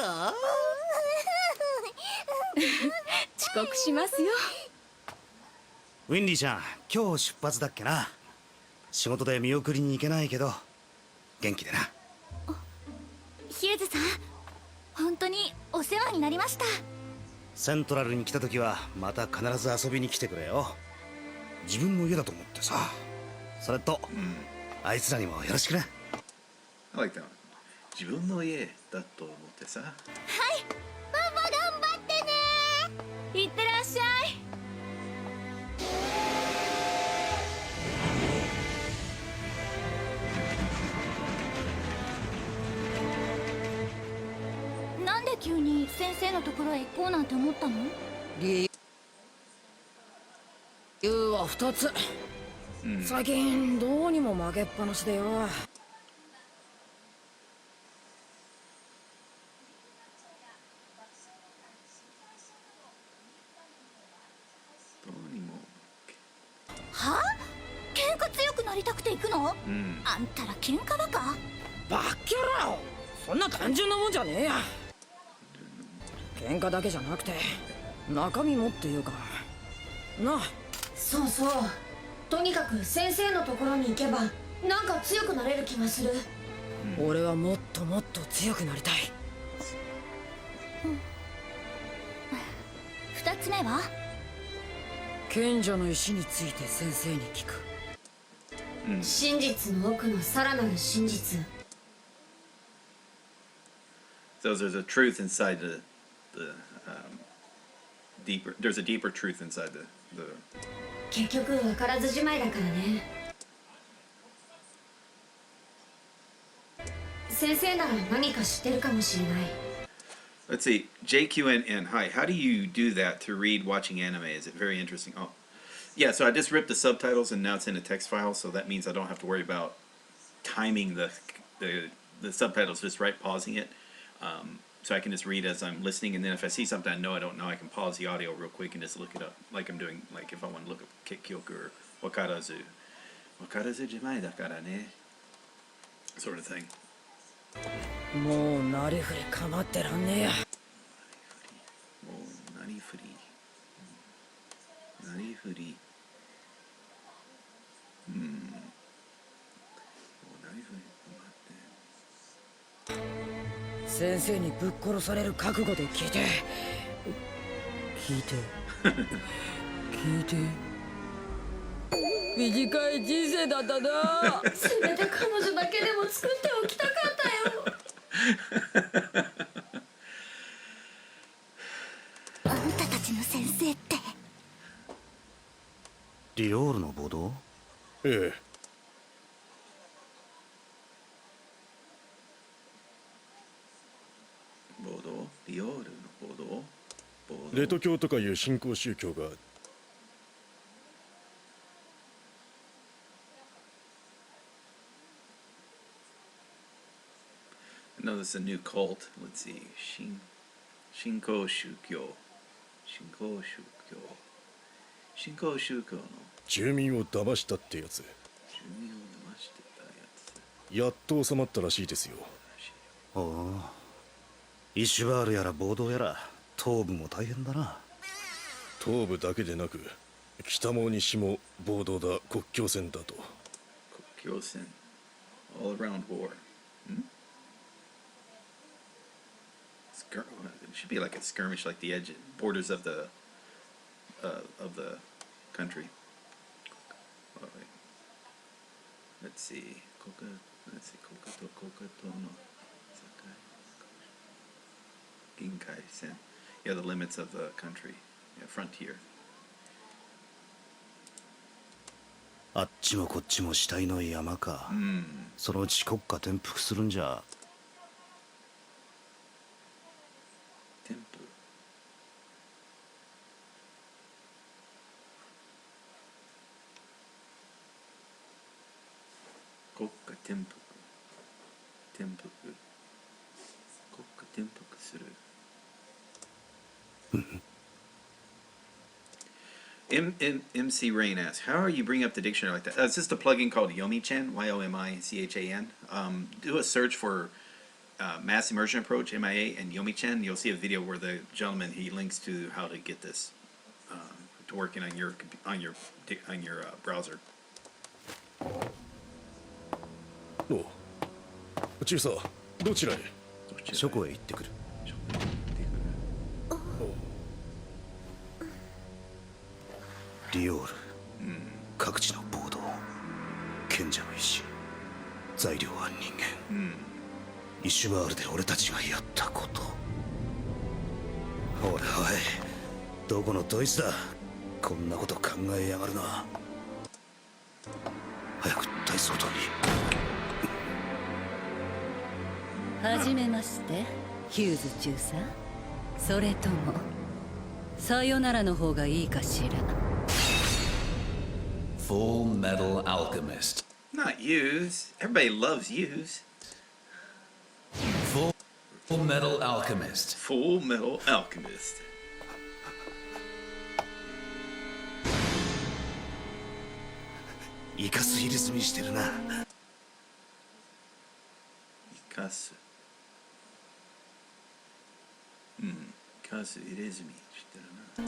遅刻しますよ。ウィンリーちゃん、今日出発だっけな。仕事で見送りに行けないけど元気でな。ヒューズさん、本当にお世話になりました。セントラルに来た時はまた必ず遊びに来てくれよ。自分の家だと思ってさ。それと、あいつらにもよろしくな。 I like that one. 自分の家だと思ってさ。はい、パパ頑張ってね。いってらっしゃい。なんで急に先生のところへ行こうなんて思ったの？理由は2つ。最近どうにも負けっぱなしでよ。どうにも。は？喧嘩強くなりたくて行くの？あんたら喧嘩バカ？バッキャラ、そんな単純なもんじゃねえや。喧嘩だけじゃなくて中身もっていうかなあ。そうそう、とにかく先生のところに行けばなんか強くなれる気がする。俺はもっともっと強くなりたい。二つ目は？賢者の石について先生に聞く。真実の奥のさらなる真実。So there's a truth inside the deeper. There's a deeper truth inside the. 結局分からずじまいだからね。先生なら何か知ってるかもしれない。Let's see, JQNN. Hi, how do you do that to read watching anime? Is it very interesting? Oh, yeah. So I just ripped the subtitles and now it's in a text file, so that means I don't have to worry about timing the subtitles. Just pausing it, so I can just read as I'm listening. And then if I see something I don't know, I can pause the audio real quick and just look it up, like I'm doing. Like if I want to look up Kikyoku or Wakarazu jimai dakara ne, sort of thing. もうなりふり構ってらんねえや。もうなりふり。なりふり。もうなりふり。待って。先生にぶっ殺される覚悟で聞いて短い人生だったな。せめて彼女だけでも作っておきたかったよ。あんたたちの先生って。リオールの暴動？ええ。暴動？リオールの暴動？レト教とかいう新興宗教が。No, this is a new cult. Let's see. 新興宗教新興宗教新興宗教の住民を騙したってやつ。住民を騙してたやつ。やっと収まったらしいですよ。おお、イシュバールやら暴動やら東部も大変だな。東部だけでなく北も西も暴動だ、国境線だと。国境線 all around war. It should be like a skirmish, like the edge borders of the country. Let's see. Let's see. Kokato no Sakai. Ginkai Sen. Yeah, the limits of the country. Yeah, frontier. あっちもこっちも死体の山か。そのうち国家転覆するんじゃ。転覆。国家転覆。転覆。国家転覆する。MC Rain asks, how are you bringing up the dictionary like that? It's just a plugin called Yomi-chan, Y-O-M-I-C-H-A-N. Do a search for Mass Immersion Approach, MIA, and Yomi-chan. You'll see a video where the gentleman, he links to how to get this to working on your browser. おう、中佐、どちらへ？書庫へ行ってくる。リオール、各地の暴動、賢者の石、材料は人間、イシュバールで俺たちがやったこと。おいおい、どこのドイツだ、こんなこと考えやがるな。早く大総統に。はじめまして、ヒューズ中佐。それともさよならの方がいいかしら。Fullmetal Alchemist. Not use. Everybody loves use. Fullmetal Alchemist. Fullmetal Alchemist. イカス入れ墨してるな。イカス。イカス入れ墨してる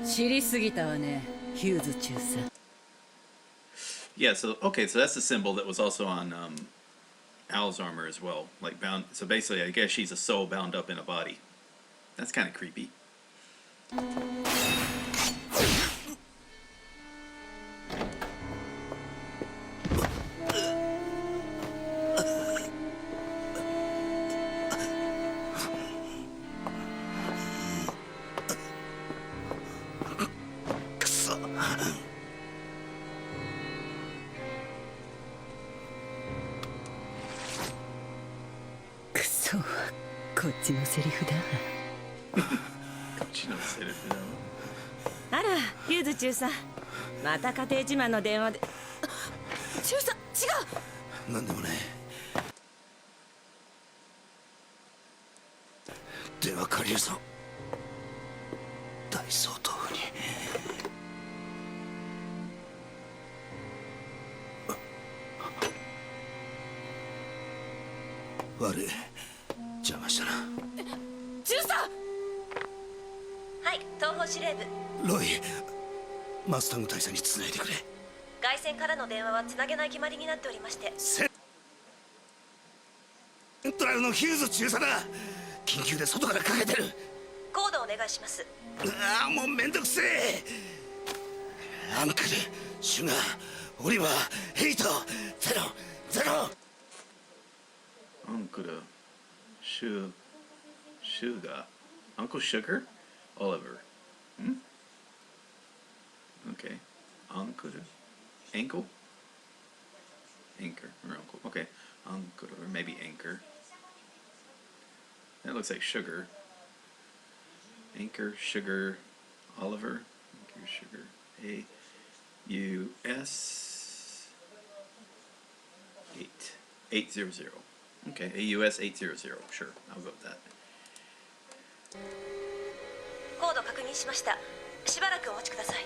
な。知りすぎたわね、ヒューズ中佐。Yeah, so okay, so that's the symbol that was also on Al's armor as well. Like bound. So basically, I guess she's a soul bound up in a body. That's kind of creepy. Kuso, こっちのセリフだ。あら、ヒューズ中佐。また家庭自慢の電話で。中佐、違う。なんでもね。電話借りるぞ。大総統府に。悪い、邪魔したな。中佐。はい、東方司令部。ロイ、マスタング大佐につないでくれ。外線からの電話はつなげない決まりになっておりまして。セントラルのヒューズ中佐だ。緊急で外からかけてる。コードお願いします。ああ、もうめんどくせえ。アンクル、シュガー、オリバー、ヘイト、ゼロ。Uncle Sugar. Uncle Sugar? Oliver. Okay. Uncle. Ankle? Anchor. Or uncle. Okay. Uncle. Or maybe anchor. That looks like sugar. Anchor, sugar, Oliver. Anchor, sugar. AUS 800. Okay, AUS 800. Sure, I'll go with that. コード確認しました。しばらくお待ちください。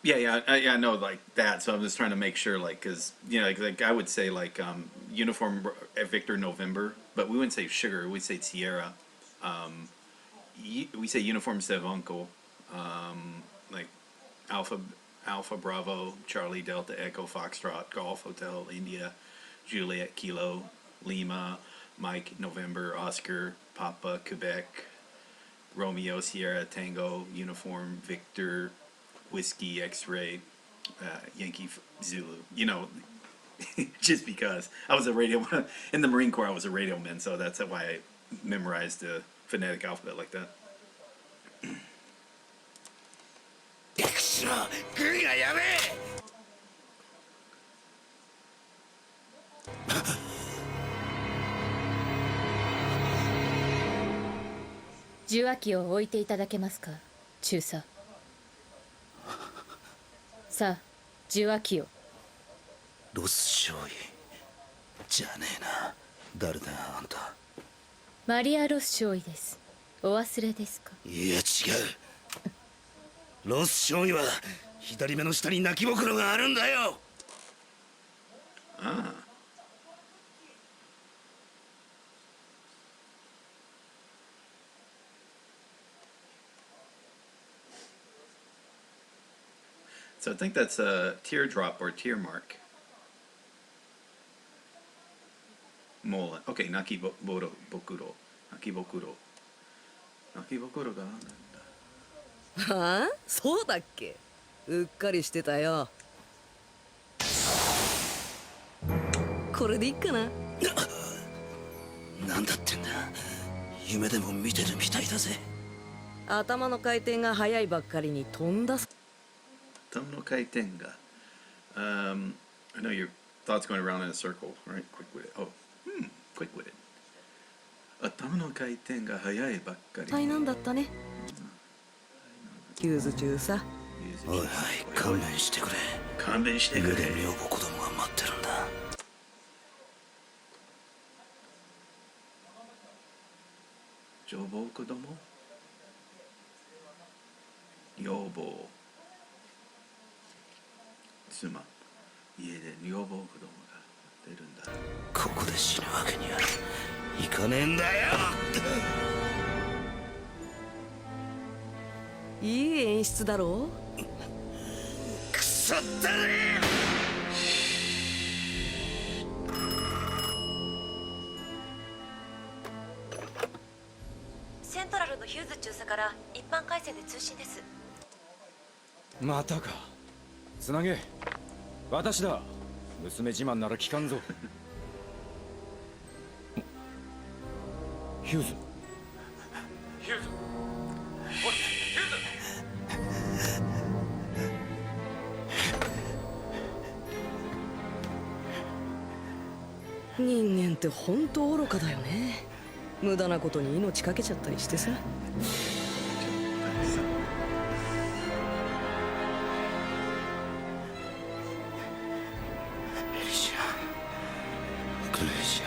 Yeah, no, like that. So I'm just trying to make sure, like, because like I would say like uniform Victor November, but we wouldn't say sugar. We'd say Sierra. We say uniform Sev-Uncle, like Alpha Bravo, Charlie Delta Echo Foxtrot Golf Hotel India, Juliet Kilo Lima, Mike November Oscar Papa Quebec, Romeo Sierra Tango Uniform Victor Whiskey X-Ray, Yankee Zulu. Just because I was a radio in the Marine Corps, I was a radio man, so that's why I memorized the phonetic alphabet like that. グリがやべえ。受話器を置いていただけますか、中佐。さあ、受話器を。ロス少尉じゃねえな。誰だあんた。マリア・ロス少尉です。お忘れですか。いや違う。ロス少尉は左目の下に泣きぼくろがあるんだよ。Ah. So I think that's a teardrop or tear mark. Mola. Okay, Nakibokuro. Nakibokuro. Nakibokuro がはあ、そうだっけ。うっかりしてたよ。これでいいかな。なんだってんだ。夢でも見てるみたいだぜ。頭の回転が速いばっかりに飛んだ。頭の回転が。I know your thoughts going around in a circle, right? Quick with it. Oh, quick with it. 頭の回転が速いばっかり。大なんだったね。ヒューズ中さ。おいおい、勘弁してくれ。勘弁してくれ。上で女房子供が待ってるんだ。女房子供？女房。妻。家で女房子供が出るんだ。ここで死ぬわけにはいかねえんだよ。いい演出だろう。くそったね。セントラルのヒューズ中佐から一般回線で通信です。またか。つなげ。私だ。娘自慢なら聞かんぞ。ヒューズ。ヒューズ。おい、ヒューズ。人間って本当愚かだよね。無駄なことに命かけちゃったりしてさ。エリシア、グレイシア、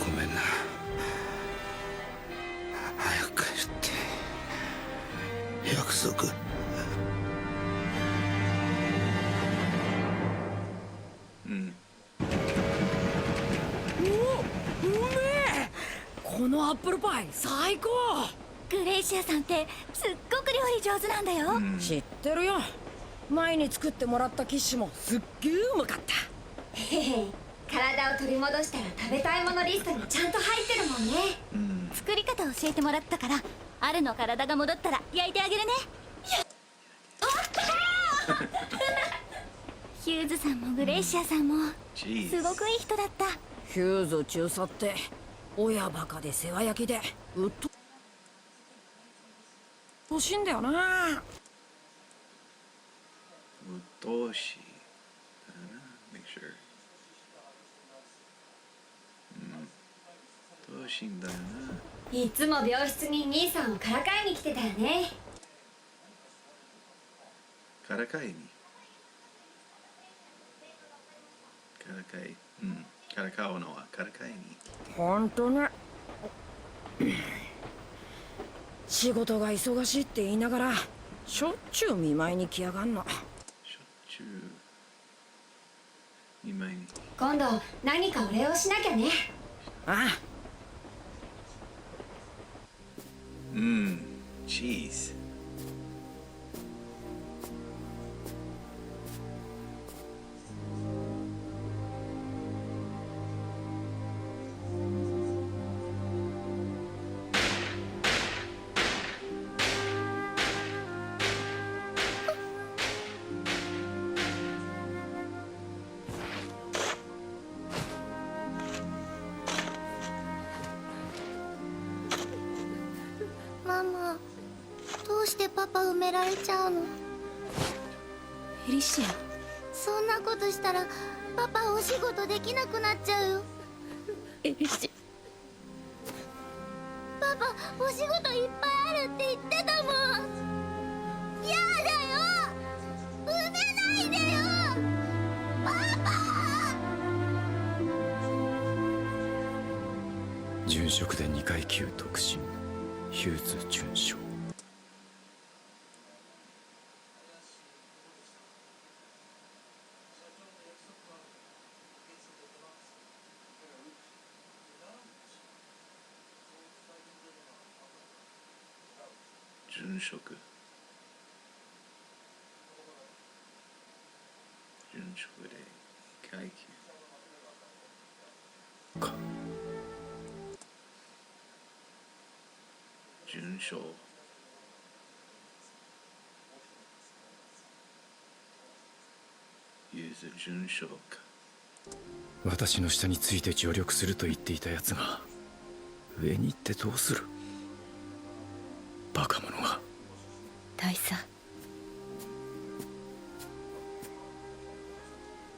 ごめんな。早く帰るって約束。このアップルパイ最高。グレイシアさんってすっごく料理上手なんだよ。知ってるよ。前に作ってもらったキッシュもすっげえうまかった。へへ、体を取り戻したら食べたいものリストにちゃんと入ってるもんね。作り方教えてもらったから、アルの体が戻ったら焼いてあげるね。ヒューズさんもグレイシアさんもすごくいい人だった。ヒューズ中佐って親バカで世話焼きでうっとうしいんだよな。うっとうしいだな。Make sure。うっとうしいんだよな。いつも病室に兄さんをからかいに来てたよね。からかいに。からかい。からかうのはからかいに。ほんとね。仕事が忙しいって言いながらしょっちゅう見舞いに来やがんの。しょっちゅう見舞いに。今度何かお礼をしなきゃね。ああ。Jeez.ママ、どうしてパパ埋められちゃうの？エリシア、そんなことしたらパパお仕事できなくなっちゃうよ。エリシパパお仕事いっぱいあるって言ってたもん。やだよ、埋めないでよパパ。殉職で2階級特進ヒューズ准将。殉職。殉職で階級か。殉将。ユーズ殉将か。私の下について助力すると言っていたやつが上に行ってどうする。バカ者が。大佐、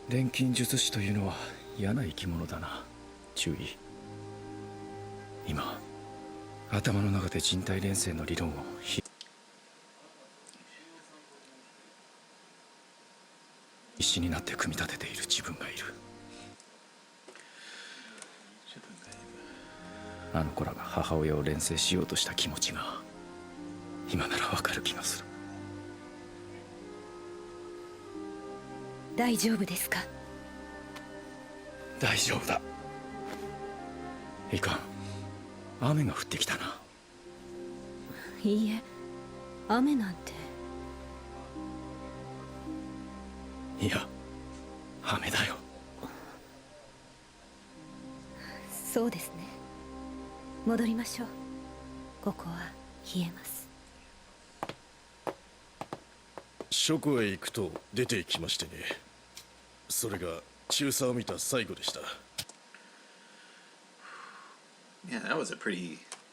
錬金術師というのは嫌な生き物だな。注意。今頭の中で人体錬成の理論を必死になって組み立てている自分がいる。あの子らが母親を錬成しようとした気持ちが今ならわかる気がする。大丈夫ですか？大丈夫だ。いかん、雨が降ってきたな。いいえ、雨なんて。いや、雨だよ。そうですね。戻りましょう。ここは冷えます。書庫へ行くと出て行きましてね。それが中佐を見た最後でした。Yeah,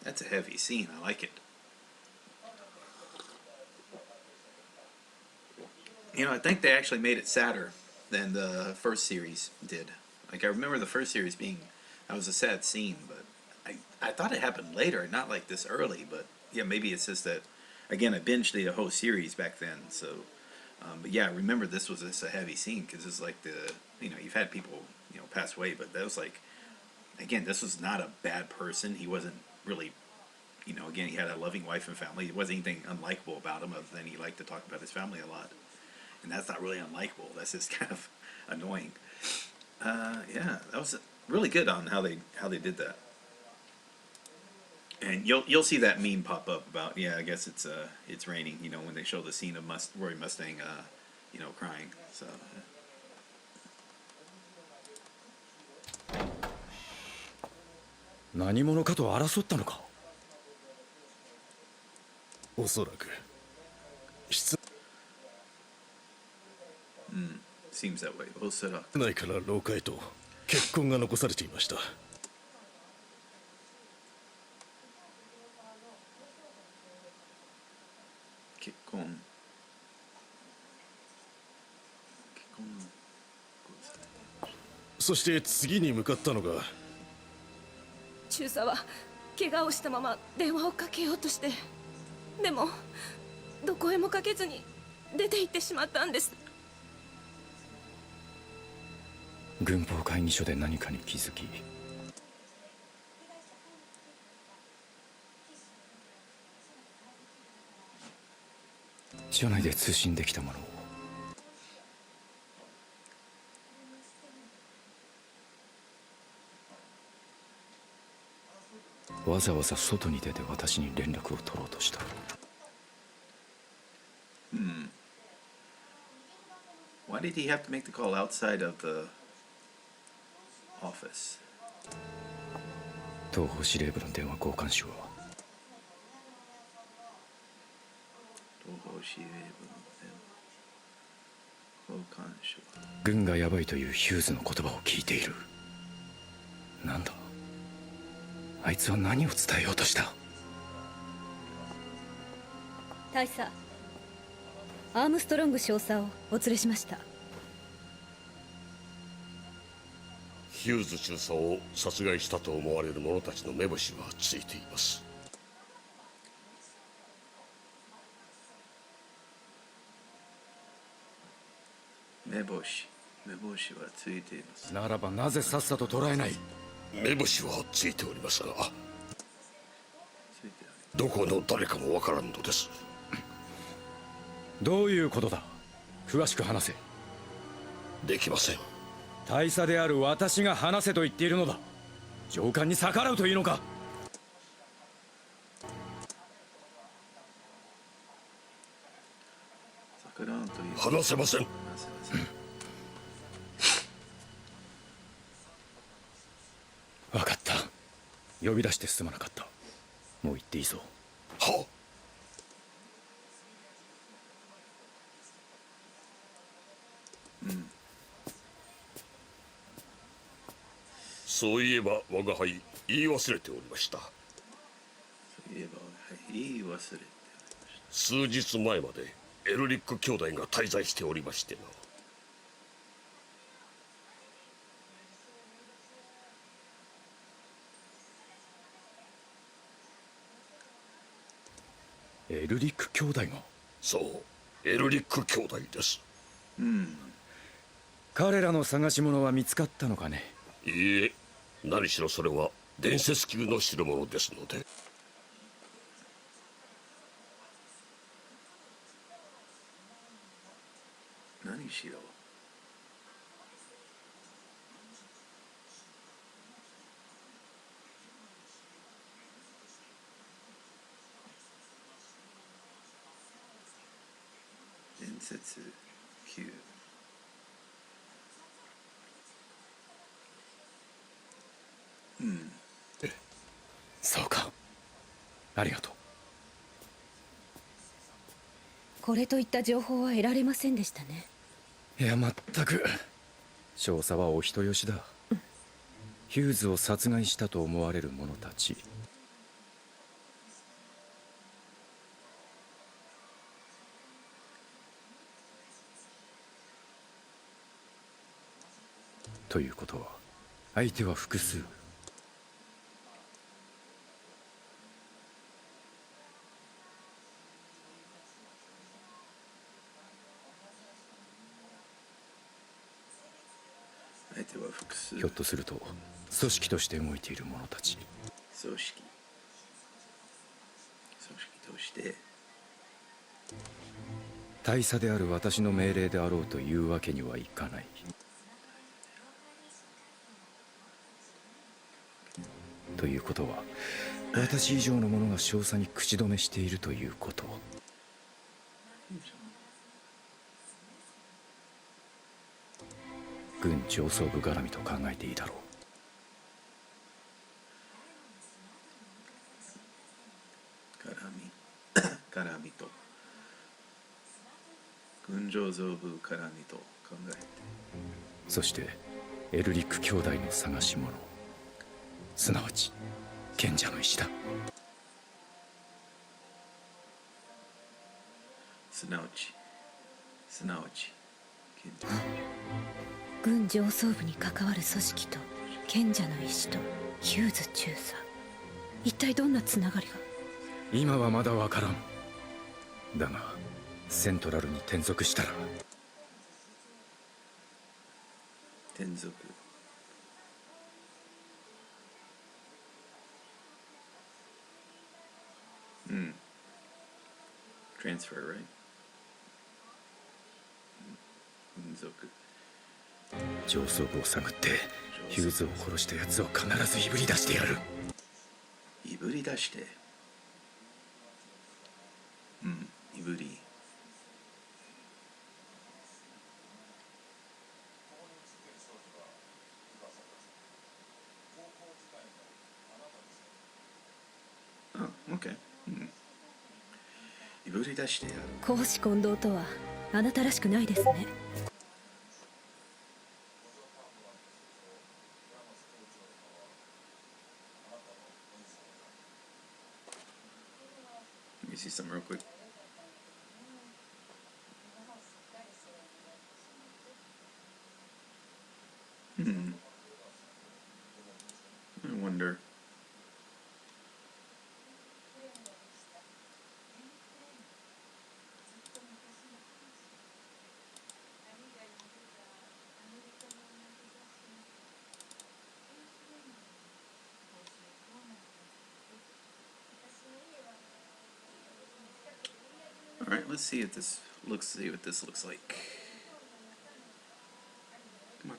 that's a heavy scene. I like it. You know, I think they actually made it sadder than the first series did. Like, I remember the first series that was a sad scene, but I thought it happened later, not like this early, but yeah, maybe it's just that, again, I binged the whole series back then, so, but yeah, I remember this was just a heavy scene, because it's like you've had people, pass away, but that was like, again, this was not a bad person. He wasn't really, again, he had a loving wife and family. There wasn't anything unlikable about him other than he liked to talk about his family a lot. And that's not really unlikable. That's just kind of annoying. Yeah, that was really good on how they did that. And you'll see that meme pop up about, yeah, I guess it's raining, when they show the scene of Roy Mustang crying. So何者かと争ったのか。おそらくseems that way. おそらく内から廊下へと血痕が残されていました。結婚そして次に向かったのが中佐は怪我をしたまま電話をかけようとして、でもどこへもかけずに出て行ってしまったんです。軍法会議所で何かに気づき、社内で通信できたものをわざわざ外に出て私に連絡を取ろうとした。Why did he have to make the call outside of the office? 東方司令部の電話交換手は東方司令部の電話交換手は軍がヤバいというヒューズの言葉を聞いている。なんだあいつは何を伝えようとした。大佐、アームストロング少佐をお連れしました。ヒューズ中佐を殺害したと思われる者たちの目星はついています。目星はついています。ならばなぜさっさと捕らえない。目星はついておりますが、ついてある。どこの誰かもわからんのです。どういうことだ。詳しく話せ。できません。大佐である私が話せと言っているのだ。上官に逆らうというのか。話せません。分かった。呼び出してすまなかった。もう行っていいぞ。はっ。そういえば我が輩言い忘れておりました。そういえば言い忘れておりました。数日前までエルリック兄弟が滞在しておりましてな。エルリック兄弟が。そう、エルリック兄弟です。彼らの探し物は見つかったのかね。いいえ、何しろそれは伝説級の代物ですので。何しろ伝説級。そうか。ありがとう。これといった情報は得られませんでしたね。いや、まったく少佐はお人よしだ。ヒューズを殺害したと思われる者たち、ということは相手は複数。相手は複数。ひょっとすると組織として動いている者たち。組織として大佐である私の命令であろうというわけにはいかない。ということは私以上の者が少佐に口止めしているということ。軍上層部絡みと考えていいだろ絡みと軍上層部絡みと考えて。そしてエルリック兄弟の探し物、すなわち賢者の石だ。すなわち賢者。軍上層部に関わる組織と賢者の石とヒューズ中佐、一体どんなつながりが。今はまだわからん。だがセントラルに転属したら。転属。Transfer, right? 運属。上層部を探ってヒューズを殺したやつを必ずいぶり出してやる。いぶり出して、うん、いぶり。あ、OK、うん、いぶり出してやる。公私混同とはあなたらしくないですね。Let me see something real quick. I wonder. All right, let's see if this looks. See what this looks like. Come on.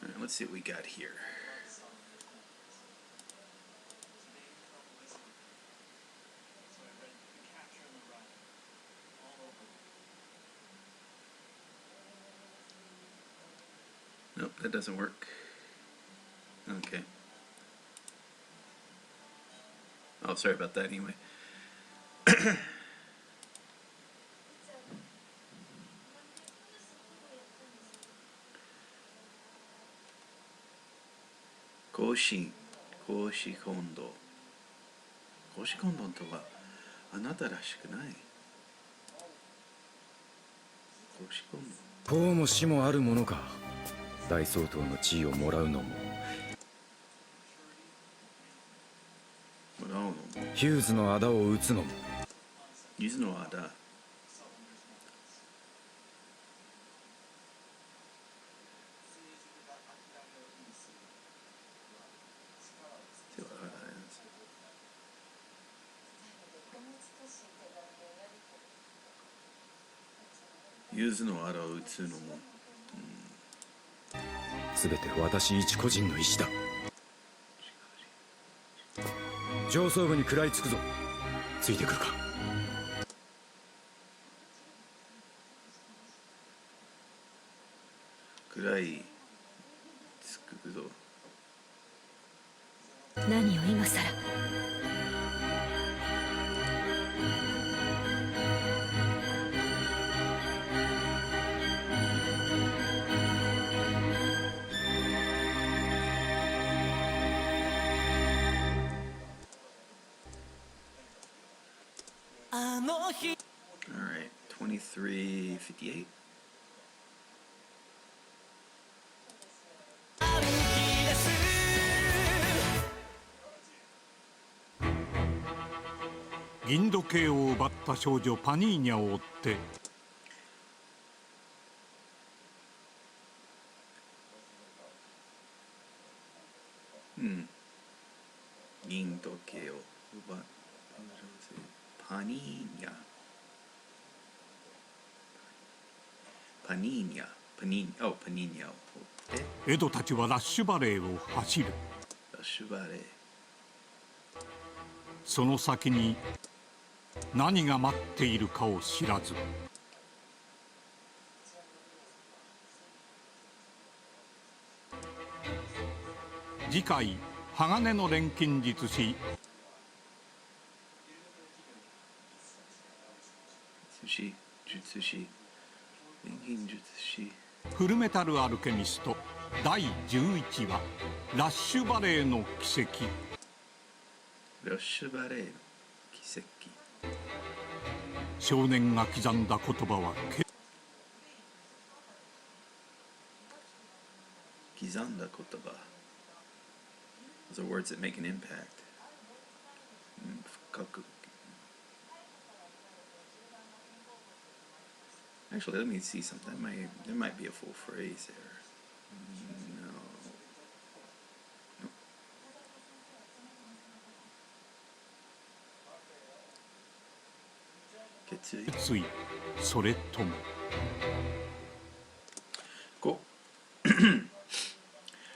All right, let's see what we got here. Nope, that doesn't work. Okay. Oh, sorry about that anyway. Koshi Kondo. Koshi Kondo とはあなたらしくない。Koshi Kondo。功も死もあるものか。大総統の地位をもらうのもヒューズの仇を討つのも。ヒューズの仇。ユーズの仇を討つのも、すべて私一個人の意志だ。上層部に食らいつくぞ。ついてくるか。食らいつくぞ。何を今さら。Alright, 2358.銀時計を奪った少女パニーニャを追って銀時計を奪ったパニーニャを追ってエドたちはラッシュバレーを走る。ラッシュバレー。その先に何が待っているかを知らず。次回鋼の錬金術師術師錬金術師フルメタルアルケミスト第11話ラッシュバレーの奇跡。ラッシュバレーの奇跡。少年が刻んだ言葉は刻んだ言葉。Those are words that make an impact. 深く。Actually, let me see something. There might be a full phrase there. No. Nope. 決意。ついそれとも Cool.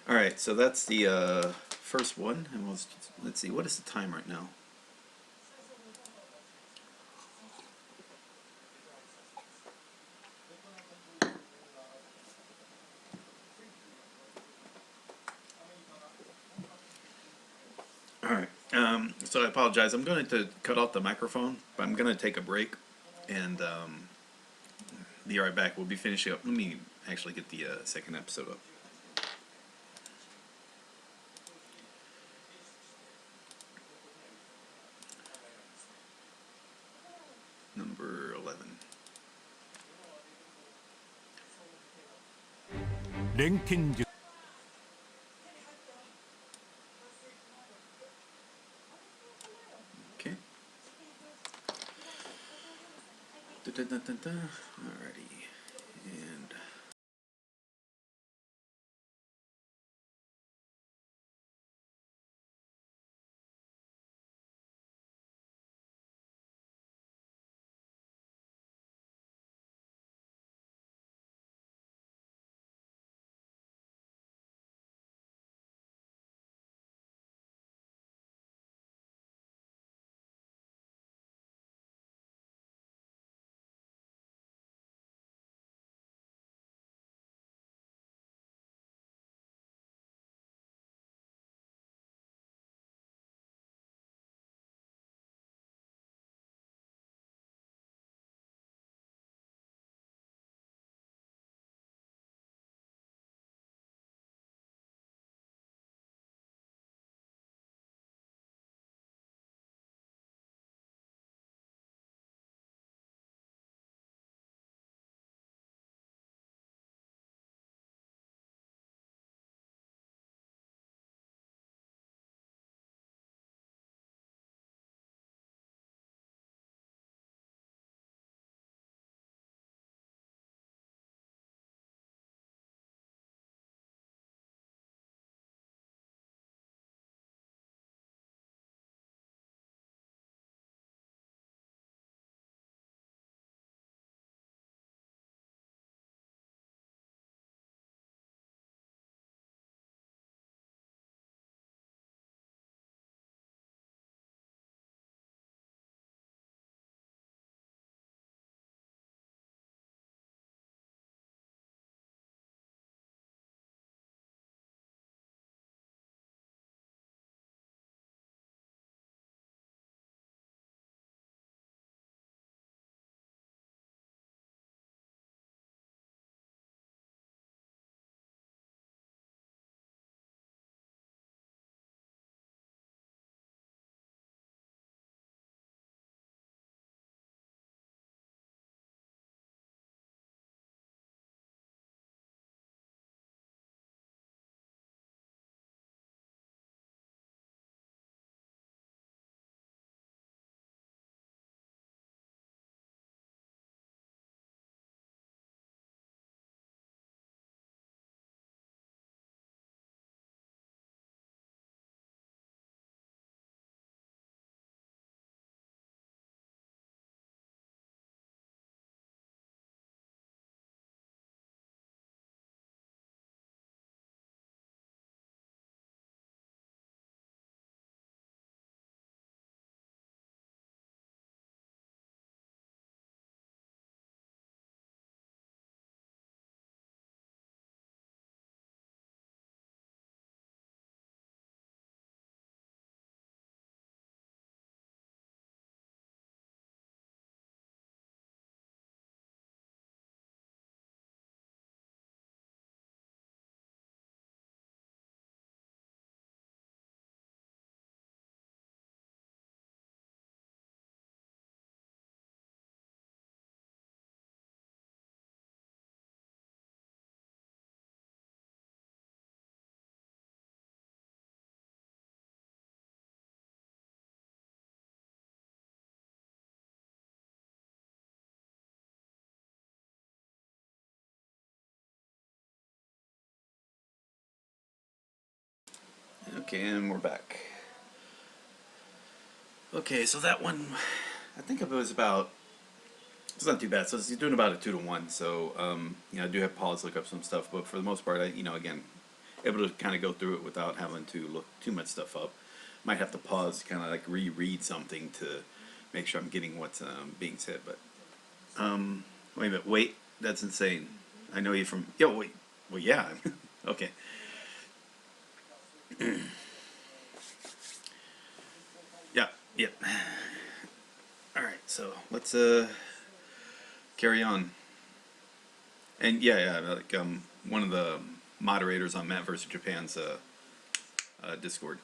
All right, so that's the first one, and let's see, what is the time right now? All right. So I apologize. I'm going to cut off the microphone, but I'm going to take a break, and be right back. We'll be finishing up. Let me actually get the second episode up. Number 11. 錬金術 Okay. Alrighty. And Okay, and we're back. Okay, so that one, I think it was about, it's not too bad. So he's doing about a 2-to-1. So, you know, I do have pause, look up some stuff, but for the most part, I, you know, again, able to kind of go through it without having to look too much stuff up. Might have to pause, kind of like reread something to make sure I'm getting what's being said. But, wait a minute, wait, that's insane. I know you from, yo, wait, well, yeah, okay. Yep. All right, so let's carry on. And yeah, like one of the moderators on Matt vs. Japan's Discord.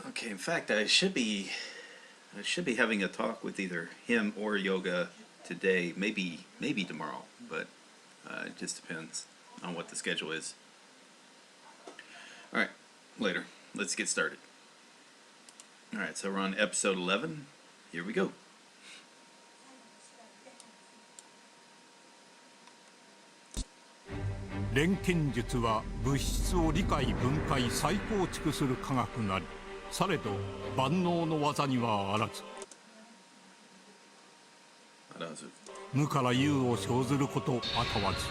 Okay, in fact, I should be having a talk with either him or Yoga today, maybe tomorrow, but it just depends on what the schedule is. All right, later. Let's get started. All right, so we're on episode 11. Here we go.錬金術は物質を理解分解再構築する科学なり、されど万能の技にはあらず。無から有を生ずることあたわず。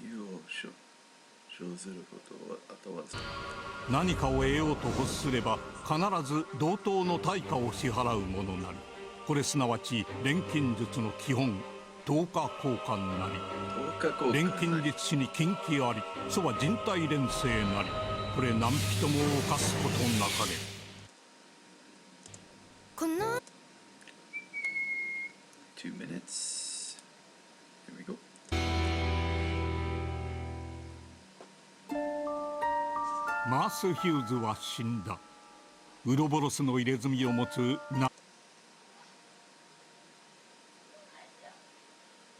有を生ずることあたわず。何かを得ようと欲すれば必ず同等の対価を支払うものなり。これすなわち錬金術の基本。等価交換なり錬金術師に禁忌ありそは人体錬成なりこれ何人も犯すことなかれこの 2 minutes. Here we go. マース・ヒューズは死んだウロボロスの入れ墨を持つ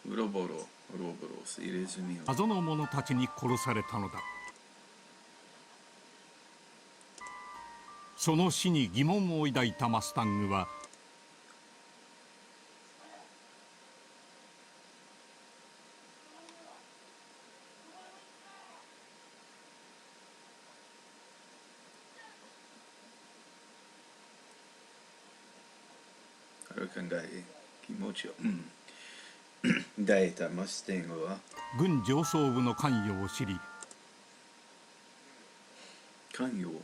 ウロボロス入れ墨を謎の者たちに殺されたのだその死に疑問を抱いたマスタングはある考え気持ちを抱いたマスタングは軍上層部の関与を知り関与を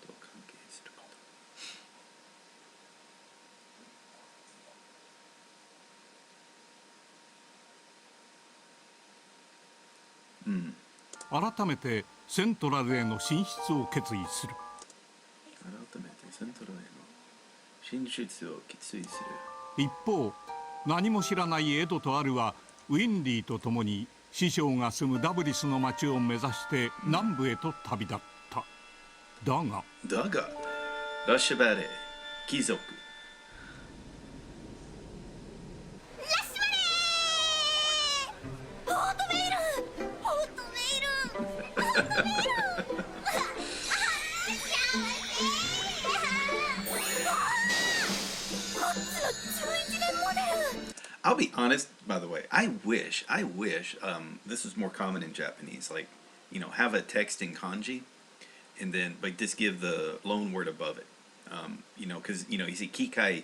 関係すること改めてセントラルへの進出を決意する改めてセントラルへの進出を決意する一方何も知らないエドとアルはウィンリーと共に師匠が住むダブリスの町を目指して南部へと旅立っただがラッシュバレー貴族ラッシュバレーオートメールオートメール I'll be honest, by the way, I wish this was more common in Japanese. Like, you know, have a text in kanji, and then but just give the loan word above it. You know, because you know you see kikai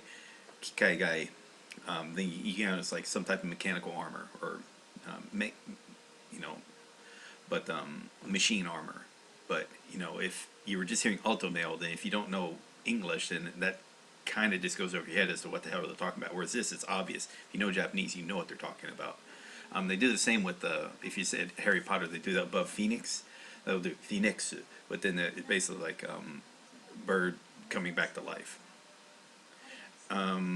guy, then you know it's like some type of mechanical armor or you know, but machine armor. But you know, if you were just hearing alto male, then if you don't know English, then that kind of just goes over your head as to what the hell they're talking about. Whereas this, it's obvious. If you know Japanese, you know what they're talking about. They do the same with if you said Harry Potter, they do that above Phoenix. They'll do Phoenix, but then it's basically like bird coming back to life. No.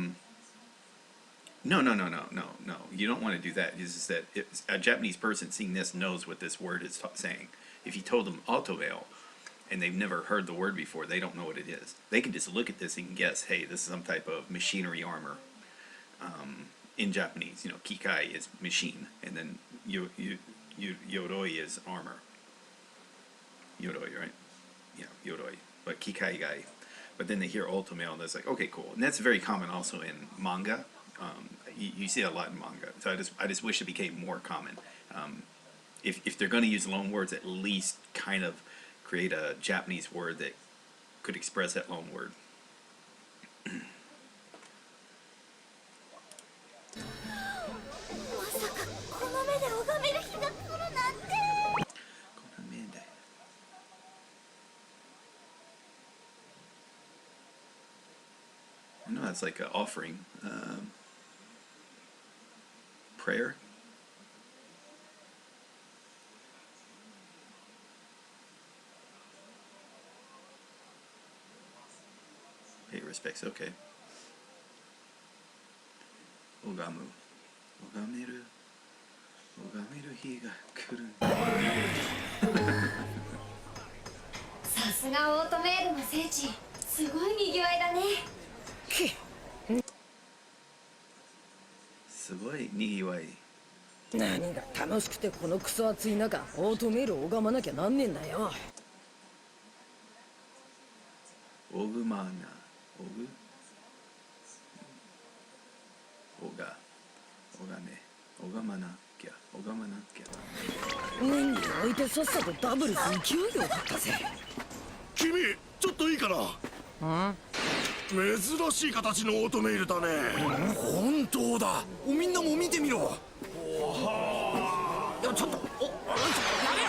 You don't want to do that. It's just that a Japanese person seeing this knows what this word is saying. If you told them alto veil, and they've never heard the word before, they don't know what it is. They can just look at this and guess, hey, this is some type of machinery armor. In Japanese, you know, kikai is machine, and then yoroi is armor. Yoroi, right? Yoroi, but Kikai Gai. But then they hear ultimate and it's like, okay, cool. And that's very common also in manga. You see it a lot in manga. So I just wish it became more common. If they're going to use loan words, at least kind of create a Japanese word that could express that loan word. まさかこの目で拝める日が来るなんて。この目で。I know that's like an offering, prayer. Pay respects, okay. Ogamu. Ogameru. Ogameru日が来る。さすがオートメールの聖地。すごい賑わいだね。すごいにぎわい。何が楽しくてこのクソ暑い中オートメールを拝まなきゃなんねえんだよ。オグマーナ。オグオガオガね。拝まなきゃ拝まなきゃ。年に置いてさっさとダブルス勢いよかったぜ。君ちょっといいかな。珍しい形のオートメールだね。本当だ。みんなも見てみろ。いやちょっとやめ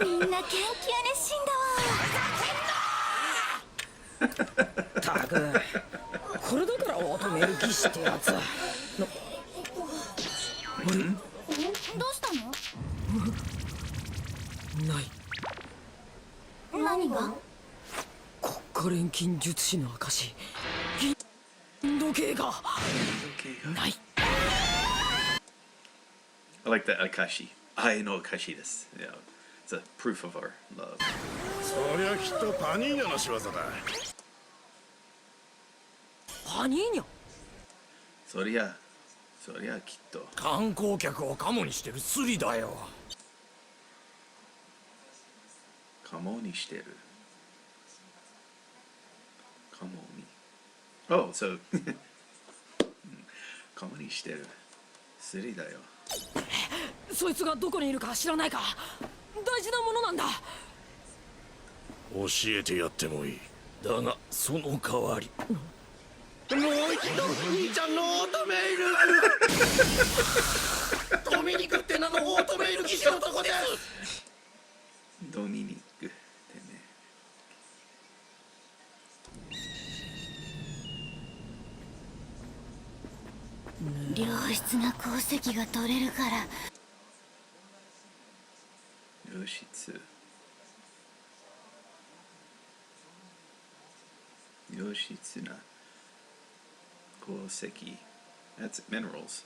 ろ。みんな研究熱心だわ。たくこれだからオートメール技師ってやつ。どうしたの？ない。何が？国家錬金術師の証。銀時計がない。I like that Akashi. I know Akashi です。Yeah, it's a proof of our love. そりゃきっとパニーニャの仕業だ。パニーニャ。そりゃきっと。観光客をカモにしてるスリだよ。カモにしてる。カモに。Oh, so カモにしてる。スリだよ。そいつがどこにいるか知らないか。大事なものなんだ。教えてやってもいい。だがその代わり。もう一度兄ちゃんのオートメール。ドミニクって名のオートメール技師のとこです。ドミニクってね。良質な鉱石が取れるから。良質。良質な鉱石。That's minerals.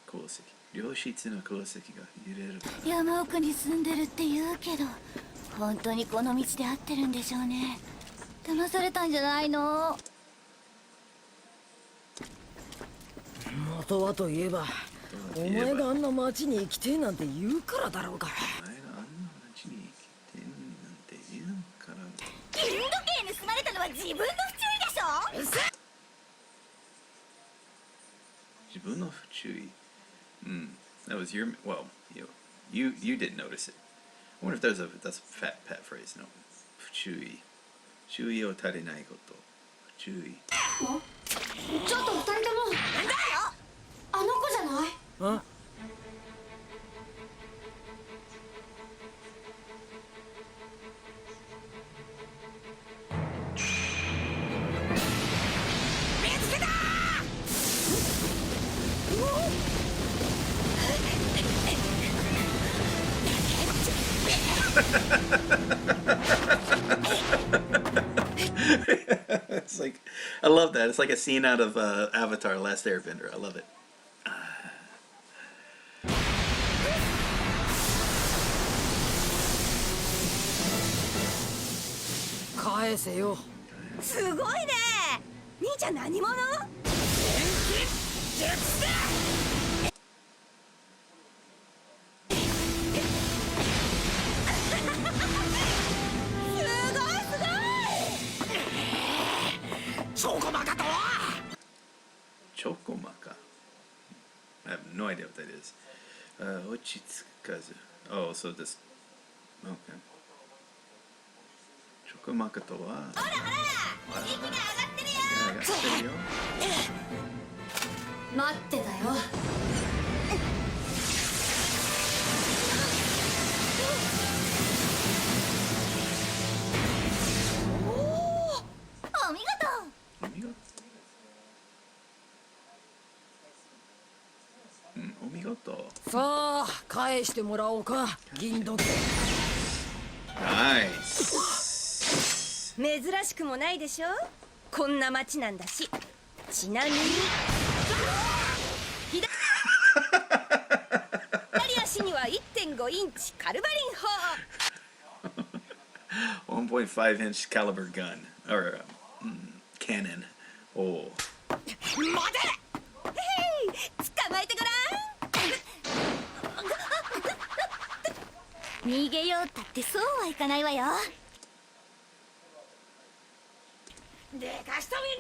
鉱石。良質な鉱石が揺れるから。山奥に住んでるって言うけど、本当にこの道で合ってるんでしょうね。騙されたんじゃないの？元はといえば、お前があんな町に行きてえなんて言うからだろうが。お前があんな町に来てんなんて言うから。銀時計盗まれたのは自分の不注意でしょ。自分の不注意。That was your. Well, you didn't notice it. I wonder if that's a fat pet phrase. No, 不注意。注意を足りないこと。不注意。ちょっと二人とも。なんだよ。あの子じゃない？あ？見つけたIt's like, I love that. It's like a scene out of Avatar: Last Airbender. I love it. 返せよ。すごいね。兄ちゃん何者？チョコマカとは Chokomaka. I have no idea what that is. Ochitsukazu. Oh, so this. Okay. Chokomaka to wa. ほらほら息が上がってるよ。上がってるよ。待ってたよ。お見事。お見事。お見事。さあ返してもらおうか銀時計。ナイス。珍しくもないでしょ。こんな街なんだし。ちなみに左足には 1.5 インチカルバリン砲。 1.5 inch caliber gun or cannon. Oh. 待て。捕まえてごらん。逃げようったってそうはいかないわよ。でかしたみに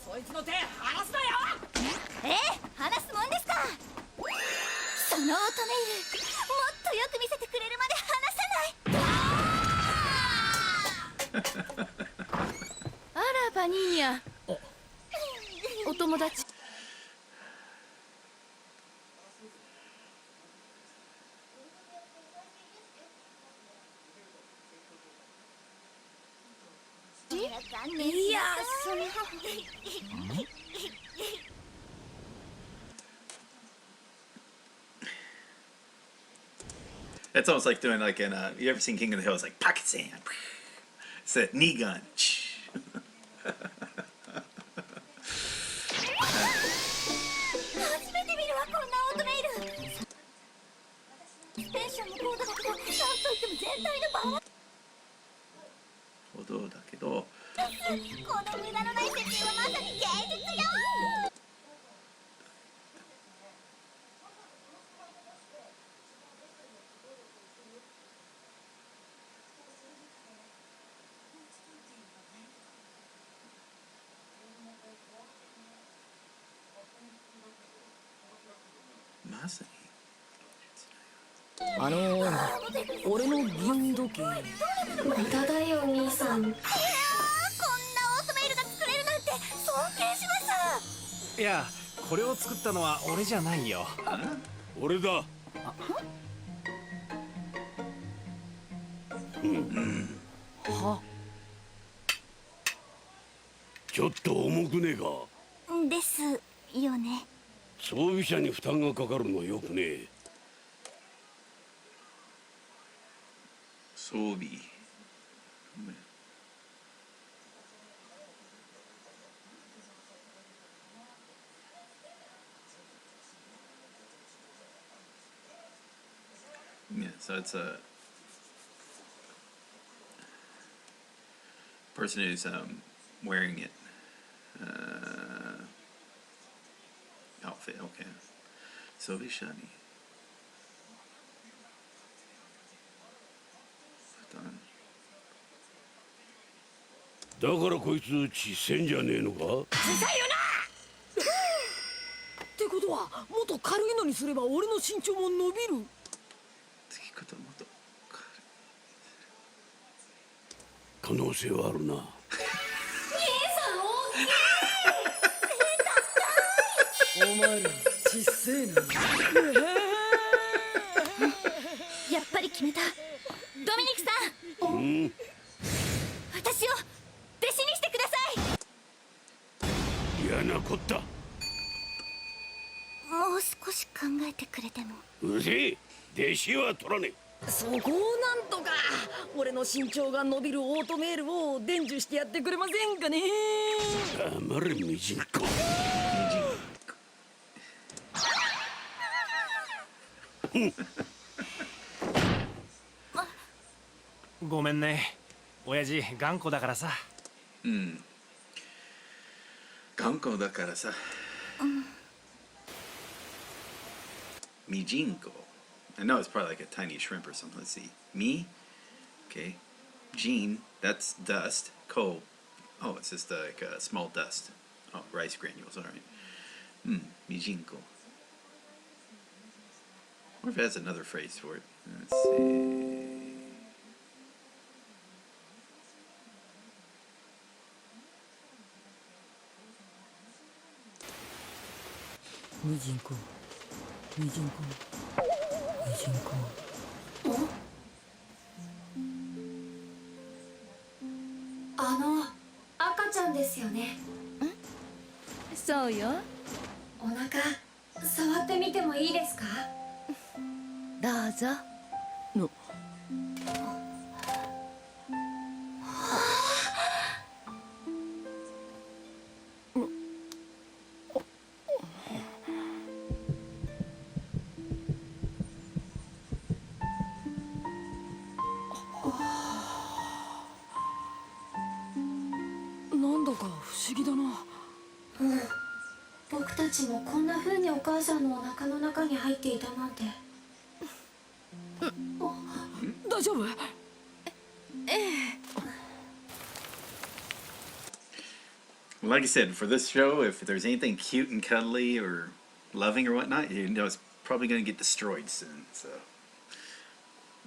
そいつの手離すなよ。話すもんですか。そのオートメイルもっとよく見せてくれるまで離さない。あらバニーニャ。お友達。いや、それ。It's almost like doing like in you ever seen King of the Hill? It's like pocket sand. It's a knee gun. 初めて見るわこんなオートメイル。スペンションのコードだけど、なんといっても全体のバラ。ほどだけど。この無駄のない設定はまさに芸術よ。まさに。俺の銀時計。無駄だよお兄さん。こんなオートメイルが作れるなんて尊敬します。いや、これを作ったのは俺じゃないよ。俺だ。は。ちょっと重くねえか。ですよね。装備車に負担がかかるのはよくねえ。装備。Yeah, so it's a person who's wearing it. Outfit, okay. So be shiny. Done. だからこいつ小せんじゃねえのか。うるさいよな。ってことはもっと軽いのにすれば俺の身長も伸びる。可能性はあるな。お前らちっせえな。やっぱり決めた。ドミニクさん。私を弟子にしてください。嫌なこった。もう少し考えてくれても。うるせえ。弟子は取らねえ。そこをなんとか俺の身長が伸びるオートメールを伝授してやってくれませんかね。黙れミジンコ。ごめんね、親父頑固だからさ。頑固だからさ。ミジンコ。I know it's probably like a tiny shrimp or something. Let's see. Me, okay. Jean, that's dust. Ko, Oh, it's just like small dust. Oh, rice granules, alright. Mijinko. I wonder if it has another phrase for it. Let's see. Mijinko. Mijinko. Mijinko. 赤ちゃんですよね。そうよ。お腹触ってみてもいいですか？どうぞ。なんだか不思議だな。僕たちもこんな風にお母さんのお腹の中に入っていたなんて。大丈夫？ Like I said, for this show, if there's anything cute and cuddly or loving or whatnot, you know it's probably going to get destroyed soon. So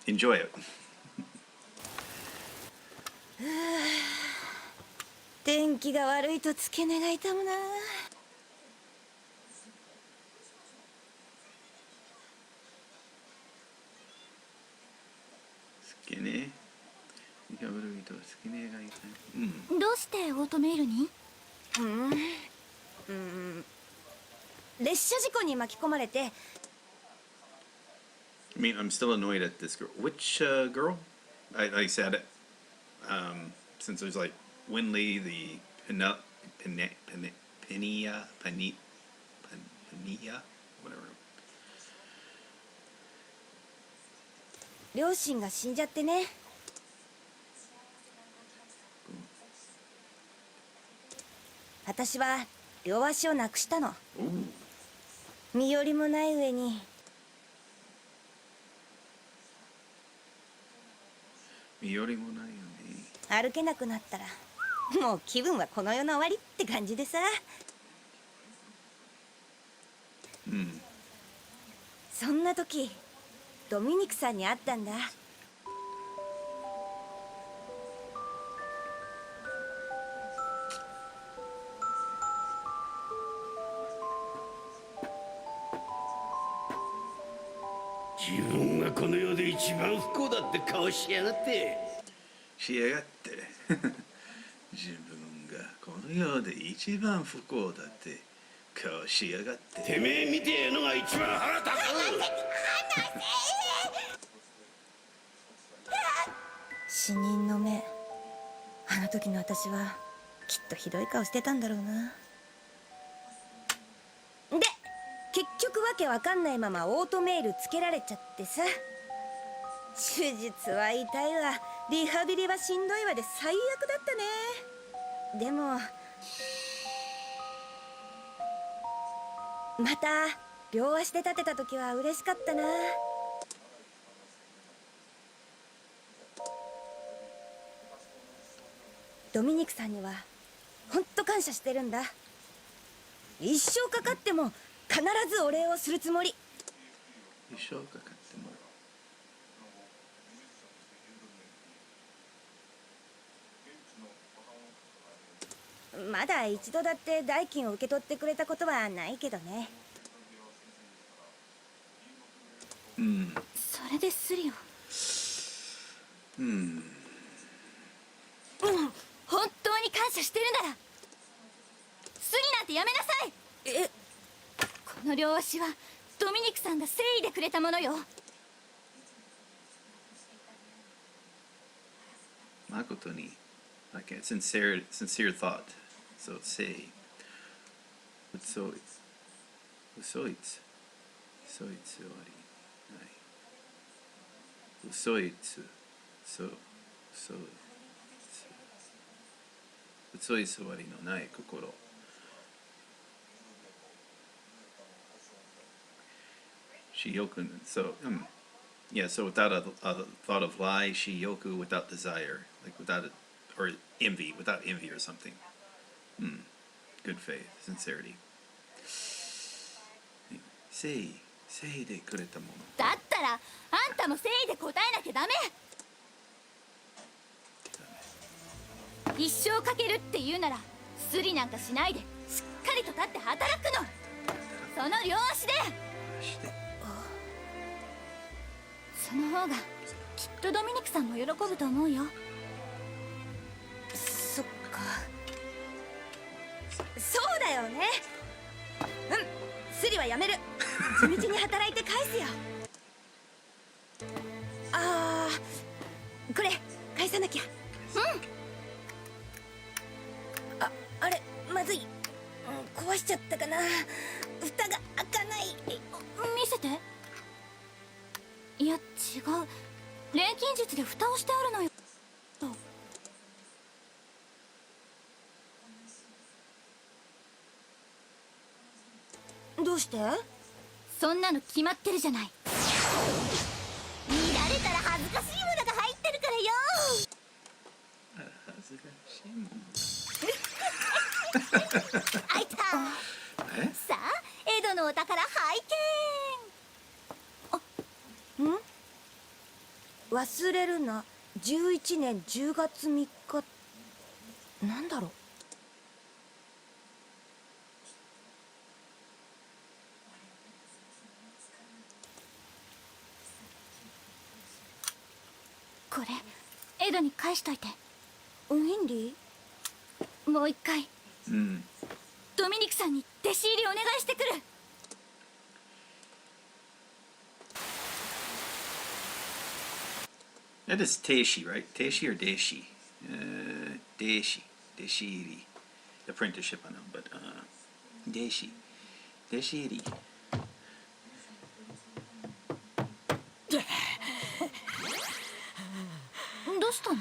enjoy it. 天気が悪いと付け根が痛むな。付け根が悪いと付け根が痛い。どうしてオートメールに？列車事故に巻き込まれて。I mean, I'm still annoyed at this girl. Which girl? I said, since there's like Winley, the Penia, whatever. 両親が死んじゃってね。私は両足をなくしたの。身寄りもない上に。身寄りもないよね。歩けなくなったらもう気分はこの世の終わりって感じでさ。そんな時ドミニクさんに会ったんだ。自分がこの世で一番不幸だって顔しやがって。しやがって。自分がこの世で一番不幸だって顔しやがって。てめえみてえのが一番腹立つ。死人の目。あの時の私はきっとひどい顔してたんだろうな。で結局わけわかんないままオートメールつけられちゃってさ。手術は痛いわ、リハビリはしんどいわで最悪だったね。でもまた両足で立てた時は嬉しかったな。ドミニクさんにはほんと感謝してるんだ。一生かかっても必ずお礼をするつもり。一生かかっても。まだ一度だって代金を受け取ってくれたことはないけどね。それでするよ。本当に感謝してるならスリなんてやめなさい。この両足はドミニクさんが誠意でくれたものよ。誠に like a sincere thought. So say嘘いつ終わりない嘘いつ終わりのない心。Shiyoku, so yeah, so without a thought of lie, Shiyoku without desire, like without or envy, without envy or something. Good faith, sincerity. 誠意でくれたもの。だったらあんたも誠意で答えなきゃダメ。一生かけるって言うならスリなんかしないでしっかりと立って働くの。その両足で。その方がきっとドミニクさんも喜ぶと思うよ。そっか、そうだよね。スリはやめる。地道に働いて返すよ。これ返さなきゃ。あれまずい。壊しちゃったかな。蓋が開かない。見せて。いや違う、錬金術で蓋をしてあるのよ。どうして？そんなの決まってるじゃない。見られたら恥ずかしいものが入ってるからよ。恥ずかしいもの。開いた。さあエドのお宝拝見。忘れるな。11年10月3日。なんだろう。これエドに返しといて。ウィンリー、もう一回、ドミニクさんに弟子入りお願いしてくる。That is Teishi, right? Teishi or Deishi? Deishi. Deishiri. Apprenticeship, I know, but Deishi. Deishiri. どうしたの？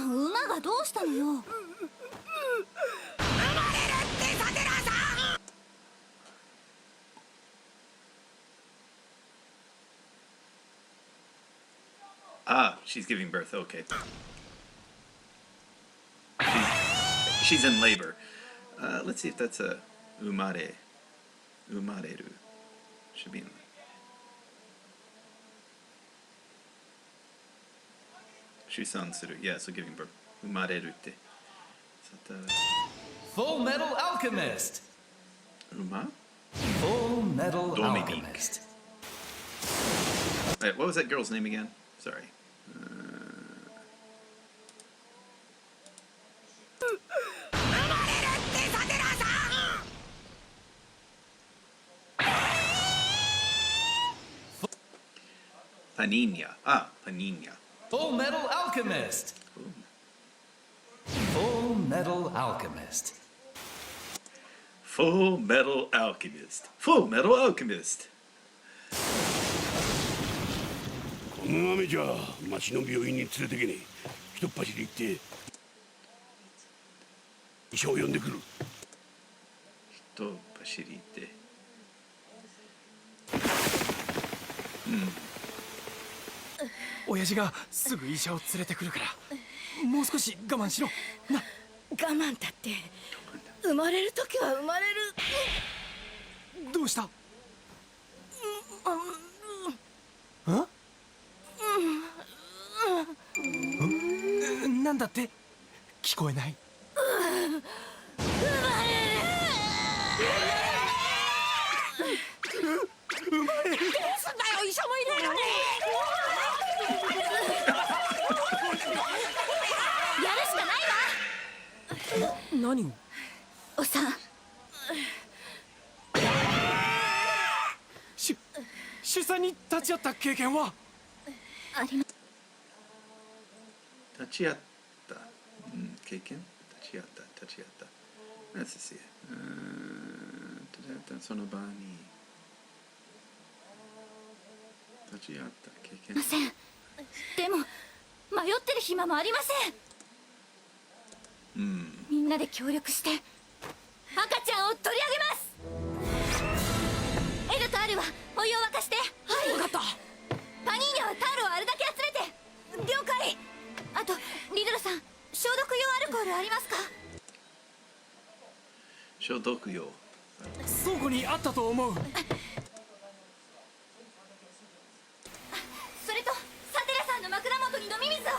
馬がどうしたのよ。Ah, she's giving birth. Okay. She's in labor. Let's see if that's a umare. Umareru. Should be in. Shusan suru. Yeah, so giving birth. Umareru te. Fullmetal Alchemist. Uma? Fullmetal Dominique. Alchemist. Wait, what was that girl's name again? Sorry. Panina. Ah, Panina. Fullmetal Alchemist. Fullmetal Alchemist. Fullmetal Alchemist. Fullmetal Alchemist. この雨じゃ町の病院に連れてけねえ。ひとっ走り行って医者を呼んでくる。ひとっ走り行って。親父がすぐ医者を連れてくるからもう少し我慢しろな。我慢だって生まれる時は生まれる。どうした？なんだって聞こえない。どうすんだよ、医者もいないのに。やるしかないわ。何を？おさん。出産に立ち会った経験は？ありま。立ち会った。経験？立ち会った。Let's see. その場に立ち会った経験。ません。でも迷ってる暇もありません。みんなで協力して赤ちゃんを取り上げます。エドとアルはお湯を沸かして。はい、分かった。ニーニャはタオルをあるだけ集めて。了解。あとリドルさん、消毒用アルコールありますか？消毒用。倉庫にあったと思う。それとサテラさんの枕元に飲み水を。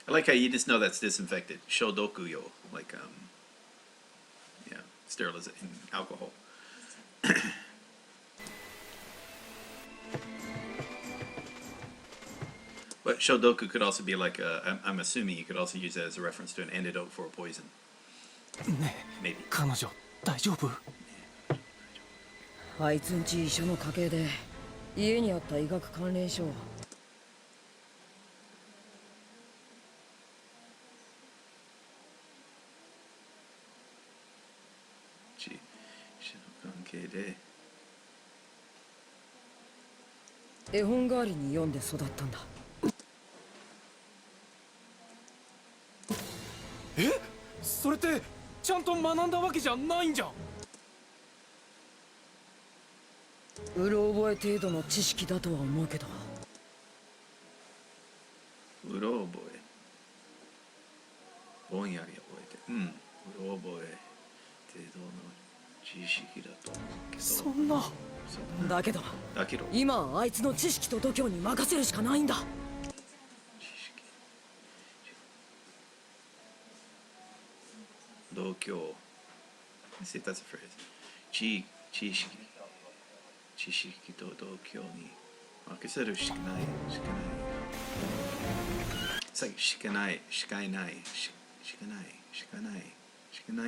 I like how you just know that's disinfected. Shodokuyo, like yeah, sterilizing alcohol. But shodoku could also be like I'm assuming you could also use that as a reference to an antidote for a poison. ねえ、 Maybe. 彼女大丈夫？あいつんち医者の家系で家にあった医学関連書を医者の関係で。絵本代わりに読んで育ったんだ。え？それってちゃんと学んだわけじゃないんじゃん。うろ覚え程度の知識だとは思うけど。うろ覚え。ぼんやり覚えて。うん。うろ覚え程度の知識だと思うけど。そんな。だけど今はあいつの知識と度胸に任せるしかないんだ。度胸。Let's see if that's a phrase. 知識と度胸に任せるしかない。It's like しかな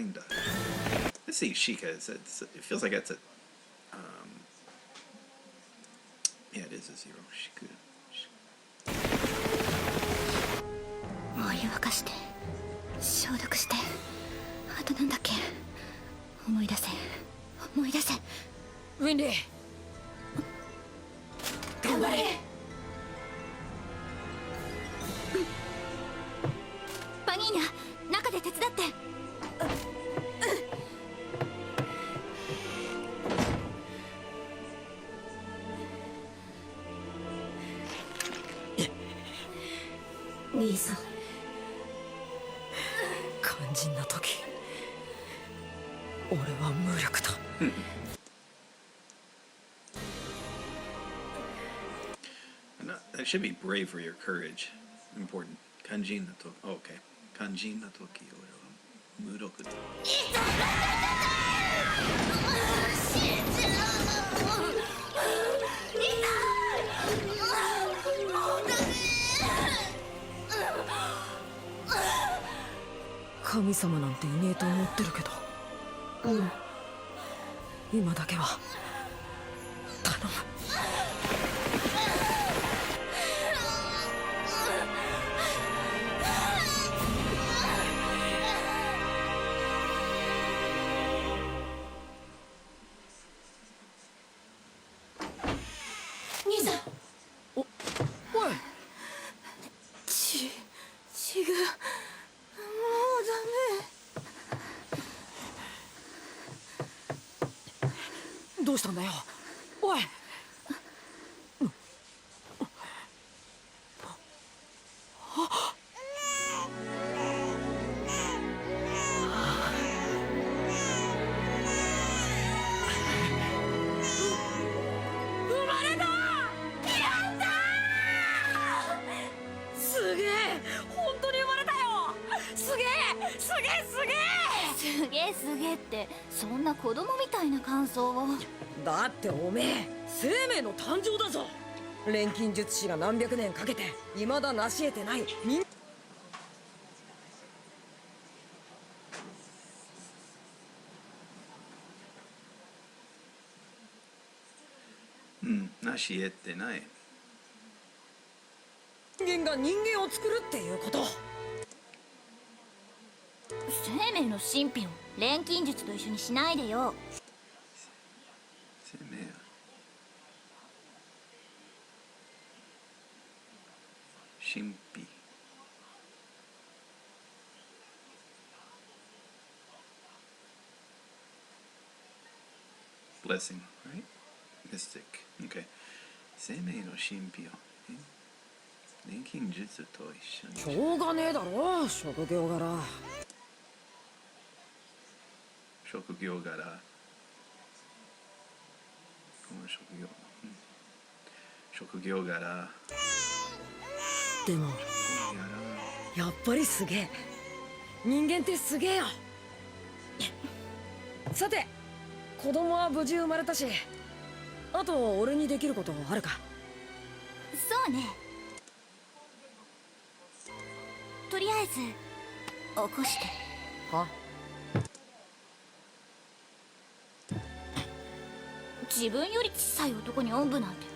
いんだ。Let's see, shika. It feels like that's a yeah, it is a zero. Shiku. お湯沸かして消毒して、あとなんだっけ。思い出せウィンリー、頑張れ。パニーニャ、中で手伝って。兄さん、肝心な時俺は無力だ。That should be bravery or courage. Important. Kanjin na toki. Oh, okay. Kanjin na toki. Muroku. 神様なんていねえと思ってるけど、今だけは頼む。兄さん。おい。血がもうダメ。どうしたんだよ。おい。すげえってそんな子供みたいな感想を。だっておめえ生命の誕生だぞ。錬金術師が何百年かけて未だ成し得てない成し得てない人間が人間を作るっていうこと。生命の神秘を錬金術と一緒にしないでよ。生命神秘blessing, right? Mystic. Okay. 生命の神秘を錬金術と一緒に。しょうがねえだろ、職業柄。職業柄。この職業。職業柄。でもやっぱりすげえ。人間ってすげえよ。さて、子供は無事生まれたし、あと俺にできることあるか？そうね。とりあえず起こして。は？自分より小さい男におんぶなんて。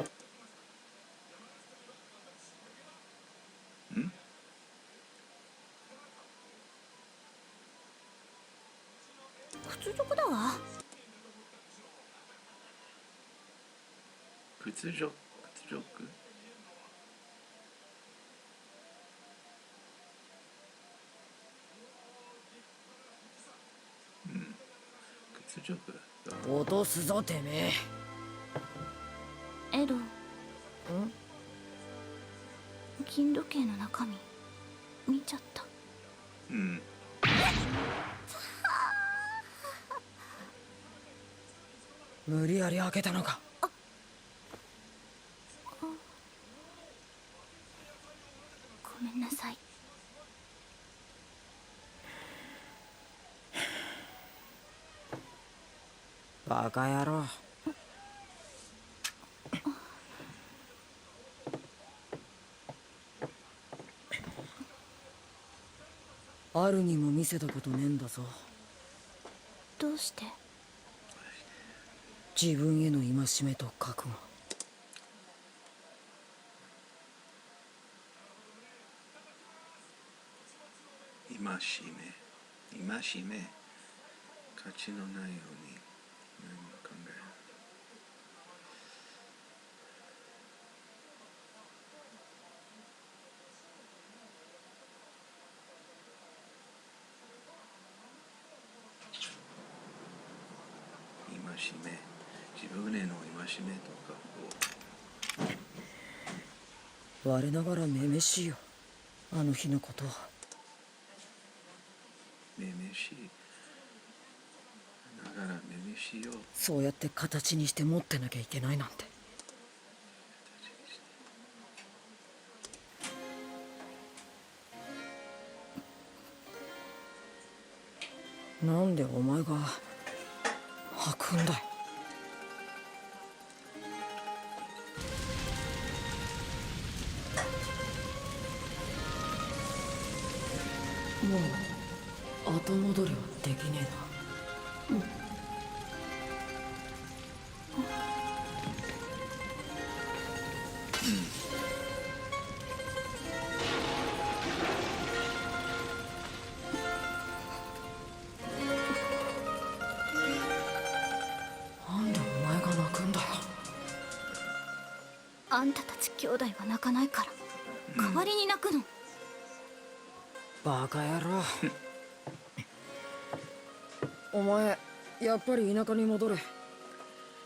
屈辱だわ。屈辱。屈辱だ。落とすぞてめえ。エド。金時計の中身見ちゃった。無理やり開けたのか？ごめんなさい。バカ野郎。あるにも見せたことねえんだぞ。どうして？自分への戒めと覚悟。戒め。価値のないように何も考える。戒め。自分への戒めとかを。我ながらめめしいよ、あの日のことは。めめしいながらめめしいよ。そうやって形にして持ってなきゃいけないなんて。なんでお前が吐くんだよ。もう後戻りはできねえな。なんでお前が泣くんだよ。あんたたち兄弟が泣かないから代わりに泣くの。バカ野郎。お前やっぱり田舎に戻れ。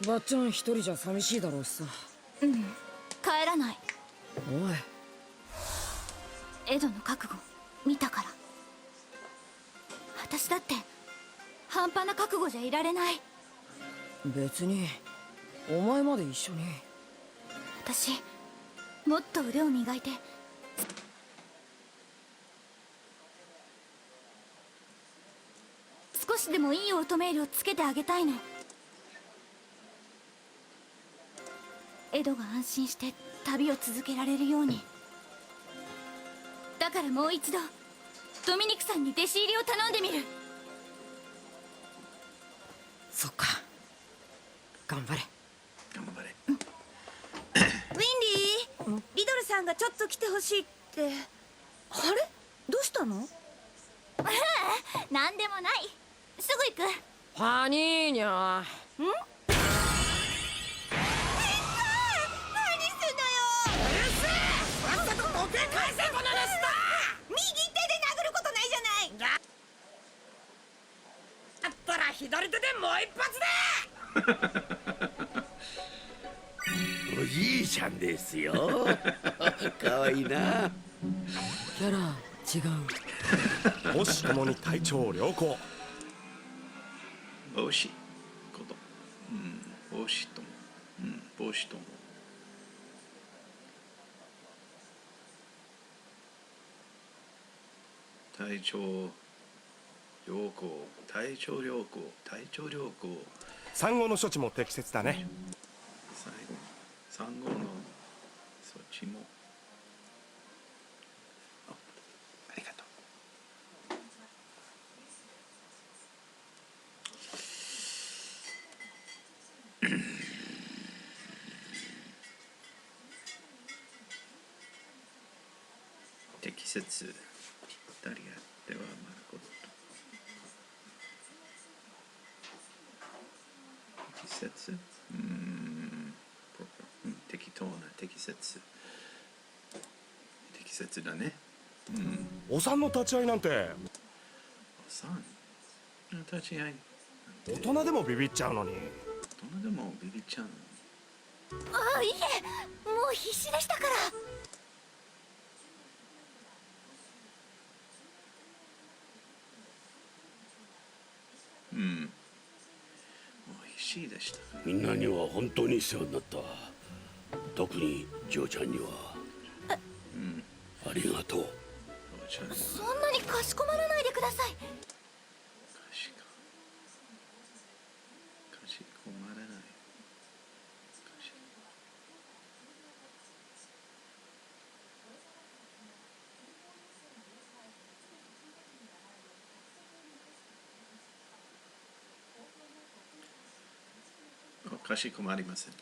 ばっちゃん一人じゃ寂しいだろうしさ。帰らない。おい、エドの覚悟見たから。私だって半端な覚悟じゃいられない。別にお前まで一緒に。私もっと腕を磨いて少しでもいいオートメールをつけてあげたいの。エドが安心して旅を続けられるように。だからもう一度ドミニクさんに弟子入りを頼んでみる。そっか、頑張れ。頑張れ。ウィンリー、リドルさんがちょっと来てほしいって。あれ、どうしたの？なんでもない。すぐ行く。パニーニャ。左手でもう一発で。おい、じいちゃんですよ。かわいいな。キャラ違う。母子ともに体調良好。帽子こと、帽子とも、帽子とも。体調良好、体調良好、体調良好。産後の処置も適切だね。最後、産後の措置も。ありがとう。適切。ダリアではまること。適切。適当な適切。適切だね。お産の立ち会いなんて。お産の立ち会い。大人でもビビっちゃうのに。大人でもビビっちゃうのに。ああ、いえ、もう必死でしたから。もう必死でした。みんなには本当に世話になった。特にジョーちゃんには。ありがとう。そんなにかしこまらないでください。かしこまらない。かしこまりません。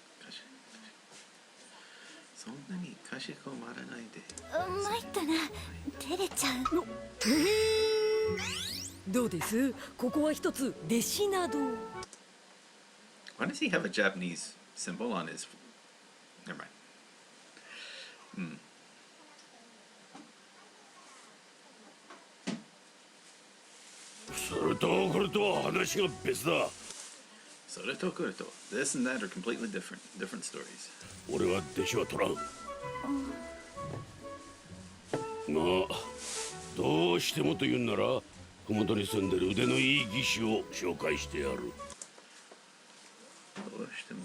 そんなにかしこまらないで。参ったな。照れちゃう。どうです？ここは一つ弟子など。Why does he have a Japanese symbol on his? Never mind. それとこれとは話が別だ。それとこれと。This and that are completely different stories. 俺は弟子は取らん。まあ、どうしてもと言うんなら、麓に住んでる腕のいい技師を紹介してやる。どうしても。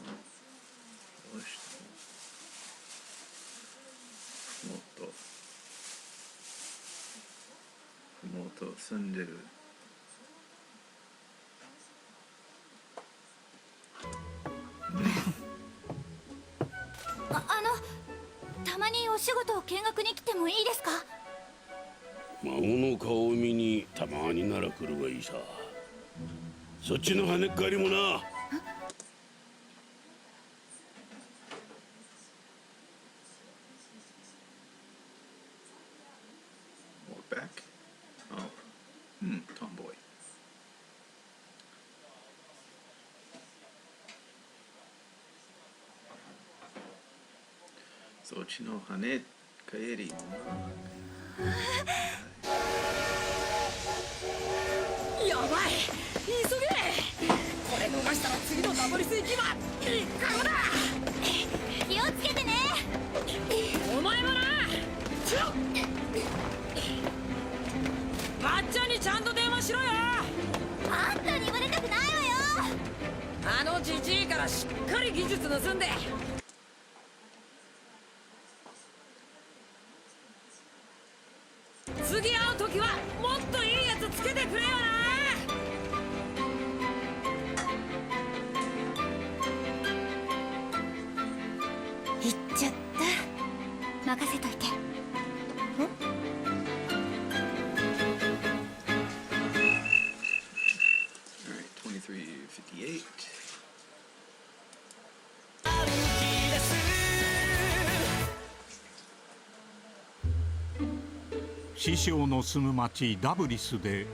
麓住んでる。たまにお仕事を見学に来てもいいですか？孫の顔を見にたまになら来るがいいさ。そっちの跳ねっ返りもな。Walk back. Oh. Tomboy. そっちの跳ね返りもやばい、急げ。これ逃したら次のダブリス行きは3日後だ。気をつけてね。お前もな。ばっちゃんにちゃんと電話しろよ。あんたに言われたくないわよ。あのじじいからしっかり技術盗んで。次会う時はもっといいやつつけてくれよな。行っちゃった。任せといて。Alright, 2358. 師匠の住む町ダブリスで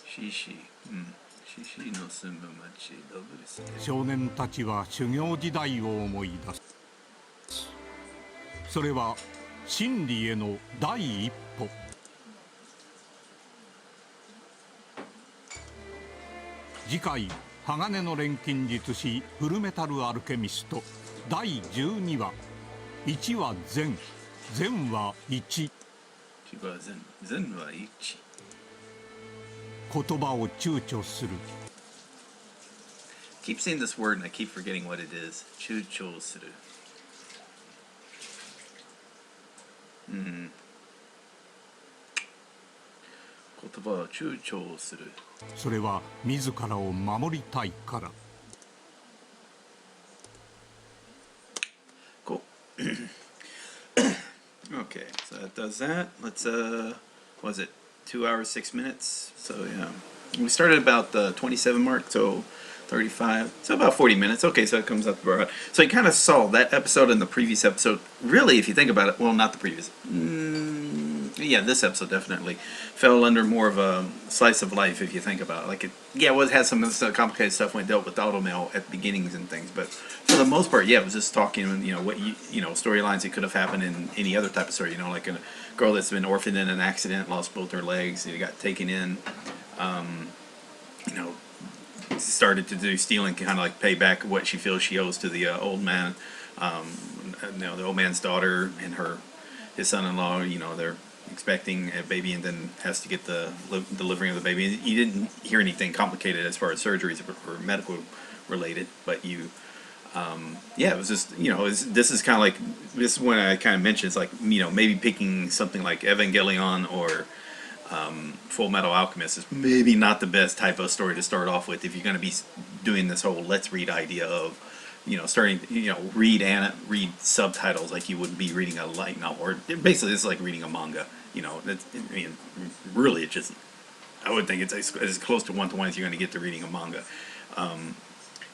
獅子の住む町ダブリスで少年たちは修行時代を思い出す。それは真理への第一歩。次回鋼の錬金術師フルメタルアルケミスト第12話。1は善、善は1。善は1。言葉を躊躇する。Keep saying this word and I keep forgetting what it is. 躊躇する。言葉を躊躇する。それは自らを守りたいから。Cool. Okay, so that does that. Let's what was it 2 hours 6 minutes? So yeah, we started about the 27 mark, so 35, so about 40 minutes. Okay, so it comes up to Brotherhood. So you kind of saw that episode and the previous episode. Really, if you think about it, well, not the previous. Yeah, this episode definitely fell under more of a slice of life if you think about it. Like it had some of the complicated stuff when it dealt with automail at the beginnings and things, but for the most part, yeah, it was just talking, what storylines that could have happened in any other type of story. Like a girl that's been orphaned in an accident, lost both her legs, got taken in, started to do stealing, kind of like pay back what she feels she owes to the old man. The old man's daughter and his son-in-law, they're expecting a baby and then has to get the delivering of the baby. You didn't hear anything complicated as far as surgeries or medical related, but it was just, this is kind of like, this is when I kind of mentioned, it's like, maybe picking something like Evangelion or Fullmetal Alchemist is maybe not the best type of story to start off with if you're going to be doing this whole let's read idea of starting, read subtitles like you would be reading a light novel, or basically it's like reading a manga. Really, it's just, I would think it's as close to one-to-one as you're going to get to reading a manga.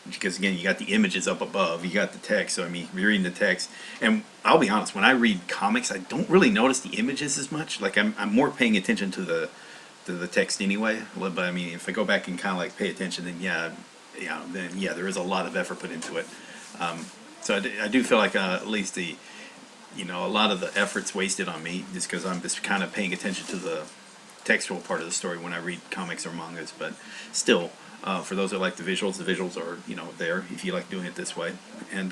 Because again, you got the images up above, you got the text. So you're reading the text, and I'll be honest, when I read comics, I don't really notice the images as much. Like I'm more paying attention to the text anyway. But if I go back and kind of like pay attention, then there is a lot of effort put into it. So I do feel like at least a lot of the effort's wasted on me just because I'm just kind of paying attention to the textual part of the story when I read comics or mangas. But still, for those that like the visuals are there if you like doing it this way, and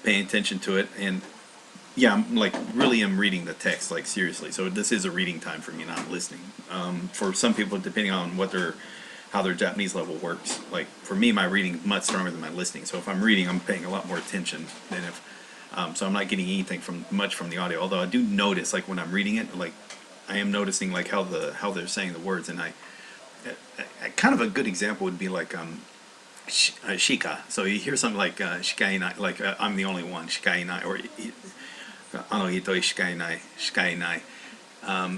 paying attention to it. And yeah, I'm reading the text, like seriously. So this is a reading time for me, not listening. For some people, depending on how their Japanese level works. Like for me, my reading is much stronger than my listening. So if I'm reading, I'm paying a lot more attention than if. So I'm not getting anything much from the audio. Although I do notice, like when I'm reading it, like I am noticing like how they're saying the words. And I kind of a good example would be like shika. So you hear something like shikainai, like I'm the only one, shikainai, or ano hitoi shikainai.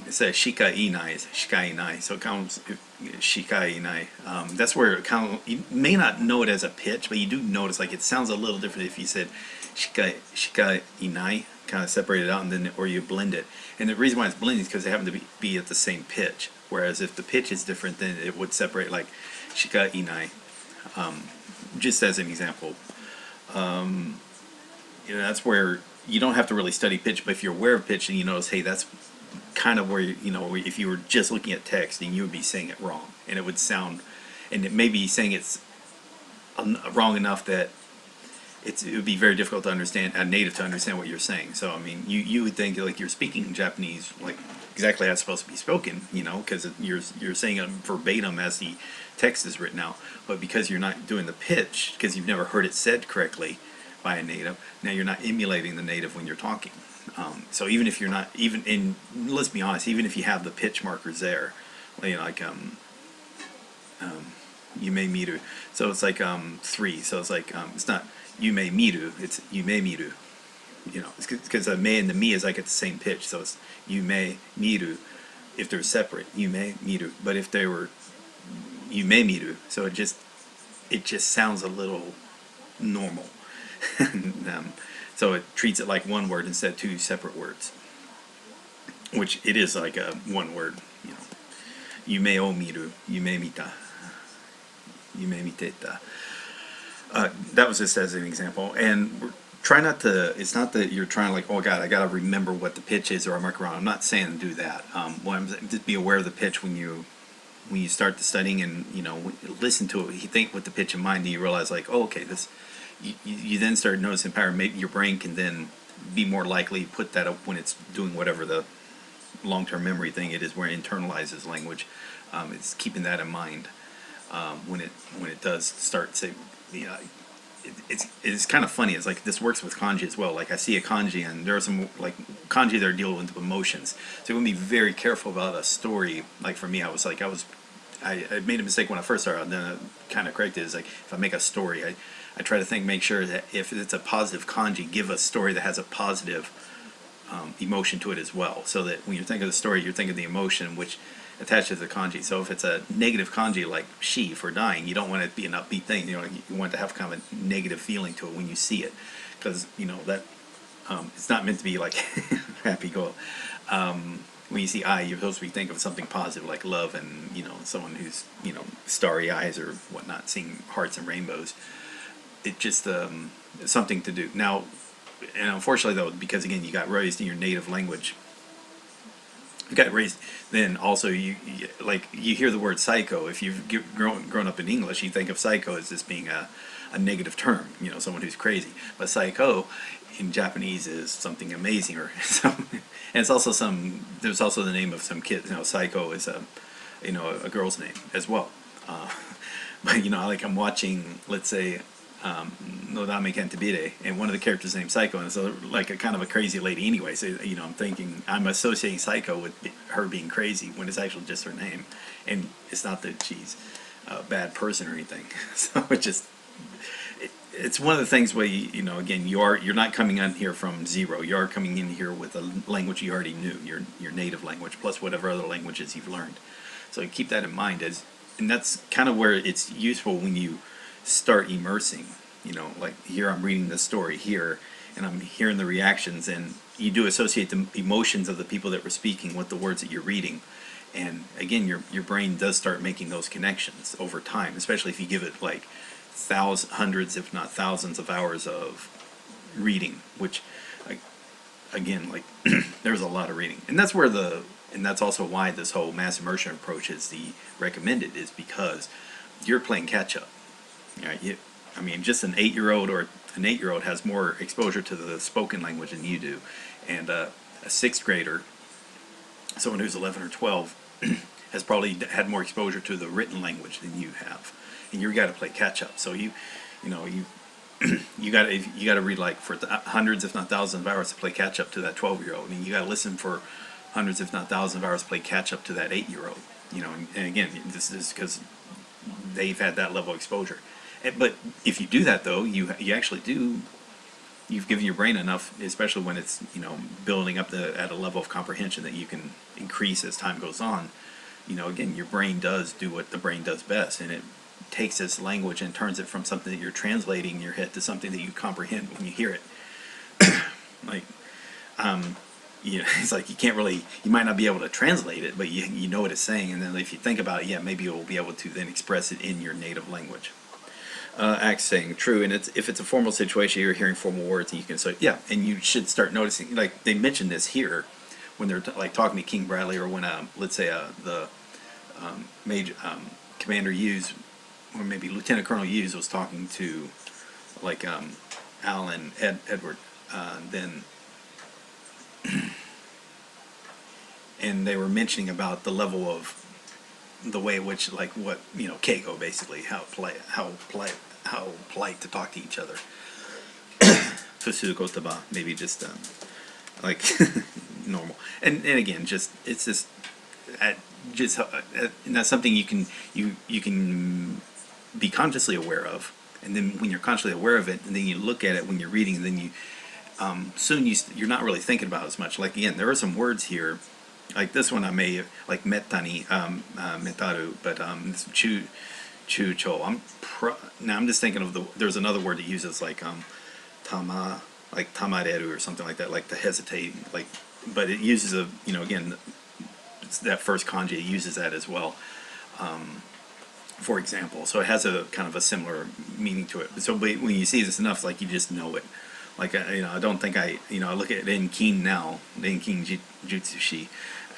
It says shikainai is shikainai, so it comes shikainai. That's where it kind of, you may not know it as a pitch, but you do notice like it sounds a little different if you said shikainai, kind of separate it out, and then or you blend it. And the reason why it's blending is because they happen to be at the same pitch. Whereas if the pitch is different, then it would separate, like shikainai. Just as an example, that's where you don't have to really study pitch, but if you're aware of pitch and you notice, hey, that's kind of where if you were just looking at text and you would be saying it wrong, and it would sound, and it may be saying it's wrong enough that it would be very difficult to understand a native to understand what you're saying. So you would think like you're speaking Japanese like exactly how it's supposed to be spoken, because you're saying it verbatim as the text is written out, but because you're not doing the pitch, because you've never heard it said correctly by a native, now you're not emulating the native when you're talking. So even if you're not, let's be honest, even if you have the pitch markers there, like yume miru, so it's like 3, so it's like it's not yume miru, it's yume miru, because the me and the mi is like at the same pitch, so it's yume miru if they're separate, yume miru, but if they were yume miru, so it just sounds a little normal. So it treats it like one word instead of 2 separate words, which it is like a one word, yume o miru, yume mita, yume miteta. That was just as an example. And try not to, it's not that you're trying to like, oh God, I gotta remember what the pitch is or I'm working around. I'm not saying to do that. What I'm saying, just be aware of the pitch when you start the studying, and you know, listen to it. You think with the pitch in mind, and you realize like, oh, okay, this. You then start noticing pattern. Maybe your brain can then be more likely to put that up when it's doing whatever the long-term memory thing it is, where it internalizes language. It's keeping that in mind when it does start say, it's kind of funny. It's like this works with kanji as well. Like I see a kanji, and there are some like kanji that are dealing with emotions. So you want to be very careful about a story. Like for me, I made a mistake when I first started. Then I kind of corrected it. It's like if I make a story, I try to make sure that if it's a positive kanji, give a story that has a positive emotion to it as well. So that when you're thinking of the story, you're thinking of the emotion which attaches to the kanji. So if it's a negative kanji like she for dying, you don't want it to be an upbeat thing. You know, you want it to have kind of a negative feeling to it when you see it, because you know that it's not meant to be like happy go. When you see eye, you're supposed to be thinking of something positive like love, and you know, someone who's, you know, starry eyes or whatnot, seeing hearts and rainbows. It just something to do now. And unfortunately though, because again you got raised in your native language, you got raised, then also you hear the word psycho. If you've grown up in English, you think of psycho as just being a negative term, you know, someone who's crazy. But psycho in Japanese is something amazing, or some, and it's also there's also the name of some kid. You know, psycho is a girl's name as well. But you know, like I'm watching, let's say, Nodame Cantabile, and one of the characters named Psycho, and so like a kind of a crazy lady anyway. So you know, I'm associating Psycho with her being crazy when it's actually just her name, and it's not that she's a bad person or anything. So it's one of the things where you know, again, you're not coming in here from zero. You are coming in here with a language you already knew, your native language, plus whatever other languages you've learned. So you keep that in mind, and that's kind of where it's useful when you start immersing. You know, like here I'm reading the story here, and I'm hearing the reactions, and you do associate the emotions of the people that were speaking with the words that you're reading, and again your brain does start making those connections over time, especially if you give it like hundreds if not thousands of hours of reading, which like again, like there's a lot of reading, and that's where and that's also why this whole mass immersion approach is the recommended, is because you're playing catch up. Right? I mean, just an 8-year-old has more exposure to the spoken language than you do, and a 6th grader, someone who's 11 or 12, has probably had more exposure to the written language than you have, and you got to play catch up. So you got to read like for hundreds if not thousands of hours to play catch up to that 12-year-old, and you got to listen for hundreds if not thousands of hours to play catch up to that 8-year-old. You know, and again, this is because they've had that level of exposure. But if you do that though, you actually do, you've given your brain enough, especially when it's, you know, building up at a level of comprehension that you can increase as time goes on. You know, again, your brain does do what the brain does best, and it takes this language and turns it from something that you're translating in your head to something that you comprehend when you hear it. Like, you know, it's like you might not be able to translate it, but you know what it's saying, and then if you think about it, yeah, maybe you'll be able to then express it in your native language. Axe saying true, and if it's a formal situation, you're hearing formal words, and you can say, yeah, and you should start noticing, like they mentioned this here when they're like talking to King Bradley, or when let's say the Major Commander Hughes, or maybe Lieutenant Colonel Hughes was talking to like Al and Edward, then and they were mentioning about the level of the way in which, like, what, you know, Keigo basically, how polite to talk to each other. Fusu kotaba, maybe just like normal. And again, just it's just and that's something you can be consciously aware of. And then when you're consciously aware of it, and then you look at it when you're reading, and then you soon you're not really thinking about it as much. Like again, there are some words here. Like this one I may like metani, metaru, but this chucho. Now I'm just thinking of there's another word that uses like like tamareru or something like that, like to hesitate, like, but it uses again, it's that first kanji, it uses that as well, for example. So it has a kind of a similar meaning to it. So when you see this enough, it's like you just know it. Like I don't think I look at Renkin now, Renkin Jutsushi,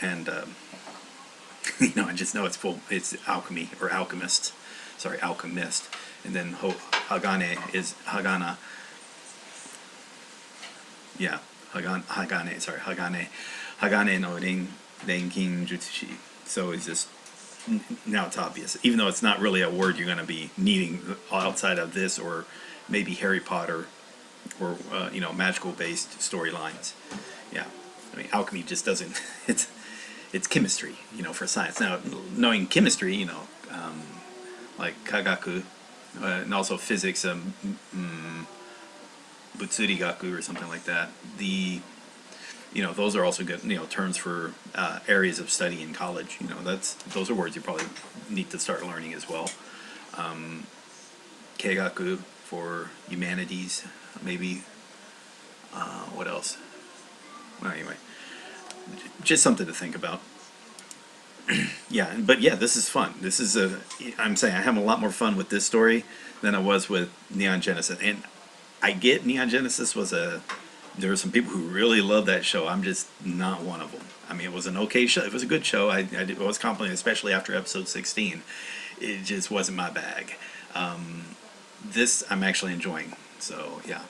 and I just know it's alchemy or alchemist, sorry, alchemist, and then Hagane is Hagana. Yeah, Hagane no Renkin Jutsushi. So it's just, now it's obvious, even though it's not really a word you're going to be needing outside of this or maybe Harry Potter or magical based storylines. Yeah, I mean alchemy just doesn't. It's chemistry, for science. Now knowing chemistry, like kagaku, and also physics, butsurigaku or something like that. Those are also good, terms for areas of study in college. Those are words you probably need to start learning as well. Keigaku for humanities, maybe. What else? Well, anyway, just something to think about. Yeah, but yeah, this is fun. I'm saying I have a lot more fun with this story than I was with Neon Genesis. And I get Neon Genesis there were some people who really love that show. I'm just not one of them. I mean, it was an okay show. It was a good show. I was complimented, especially after episode 16. It just wasn't my bag. This I'm actually enjoying. So yeah.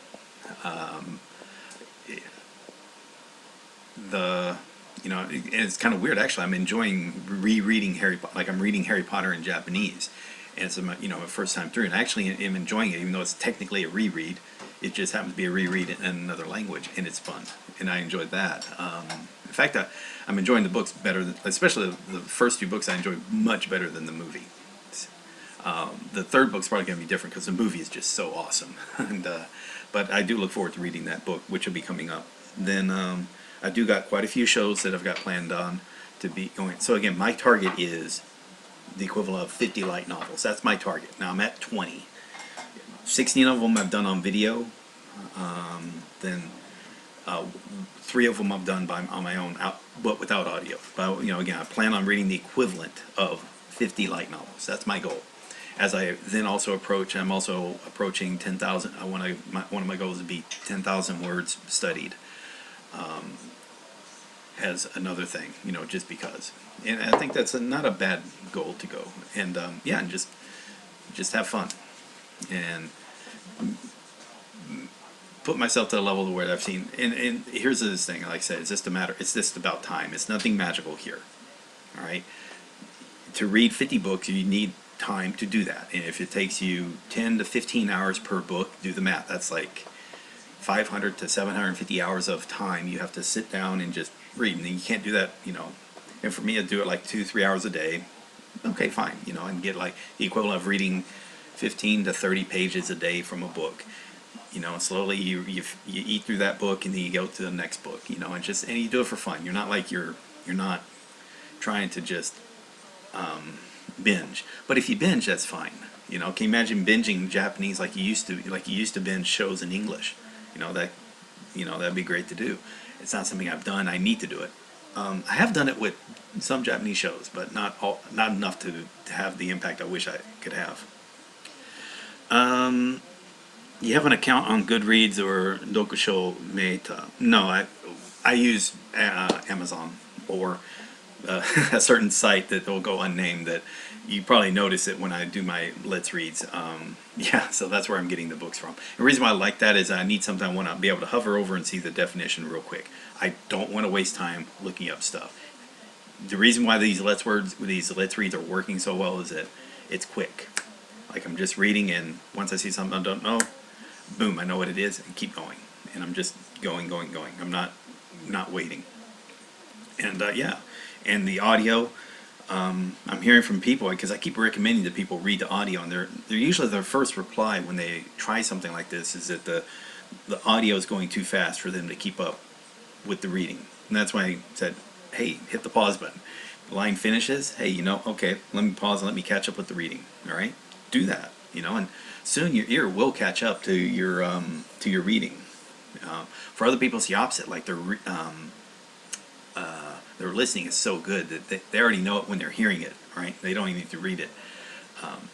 It's kind of weird actually. I'm enjoying rereading Harry Potter. Like I'm reading Harry Potter in Japanese, and it's my first time through. And I actually am enjoying it, even though it's technically a reread. It just happens to be a reread in another language, and it's fun, and I enjoyed that. In fact, I'm enjoying the books better, especially the first two books I enjoyed much better than the movie. The third book's probably going to be different because the movie is just so awesome. But I do look forward to reading that book, which will be coming up. Then I do got quite a few shows that I've got planned on to be going. So again, my target is the equivalent of 50 light novels. That's my target. Now I'm at 20. 16 of them I've done on video. Then 3 of them I've done on my own, but without audio. But again, I plan on reading the equivalent of 50 light novels. That's my goal. As I then also I'm also approaching 10,000. One of my goals would be 10,000 words studied. As another thing, just because. And I think that's not a bad goal to go. And yeah, and just have fun. And put myself to the level where I've seen, and here's this thing, like I said, it's just about time. It's nothing magical here. All right, to read 50 books, you need time to do that. And if it takes you 10 to 15 hours per book, do the math. That's like 500 to 750 hours of time you have to sit down and just read. And you can't do that, and for me, I'd do it like 2-3 hours a day. Okay, fine, and get like the equivalent of reading 15 to 30 pages a day from a book. And slowly you eat through that book, and then you go to the next book. And you do it for fun. You're not like you're not trying to just binge. But if you binge, that's fine. Can you imagine binging Japanese like you used to binge shows in English? That'd be great to do. It's not something I've done. I need to do it. I have done it with some Japanese shows, but not enough to have the impact I wish I could have. You have an account on Goodreads or Dokusho Meta? No, I use Amazon or a certain site that will go unnamed that you probably notice it when I do my Let's Reads. Yeah, so that's where I'm getting the books from. The reason why I like that is I need something I want to be able to hover over and see the definition real quick. I don't want to waste time looking up stuff. The reason why these Let's Reads are working so well is that it's quick. Like I'm just reading, and once I see something I don't know, boom, I know what it is, and keep going. And I'm just going. I'm not waiting. And yeah, and the audio, I'm hearing from people, because I keep recommending that people read the audio, and they're usually their first reply when they try something like this is that the audio is going too fast for them to keep up with the reading. And that's why I said, hey, hit the pause button. The line finishes, hey, okay, let me pause and let me catch up with the reading. All right, do that, and soon your ear will catch up to your reading. For other people, it's the opposite. Like their listening is so good that they already know it when they're hearing it. Right? They don't even need to read it.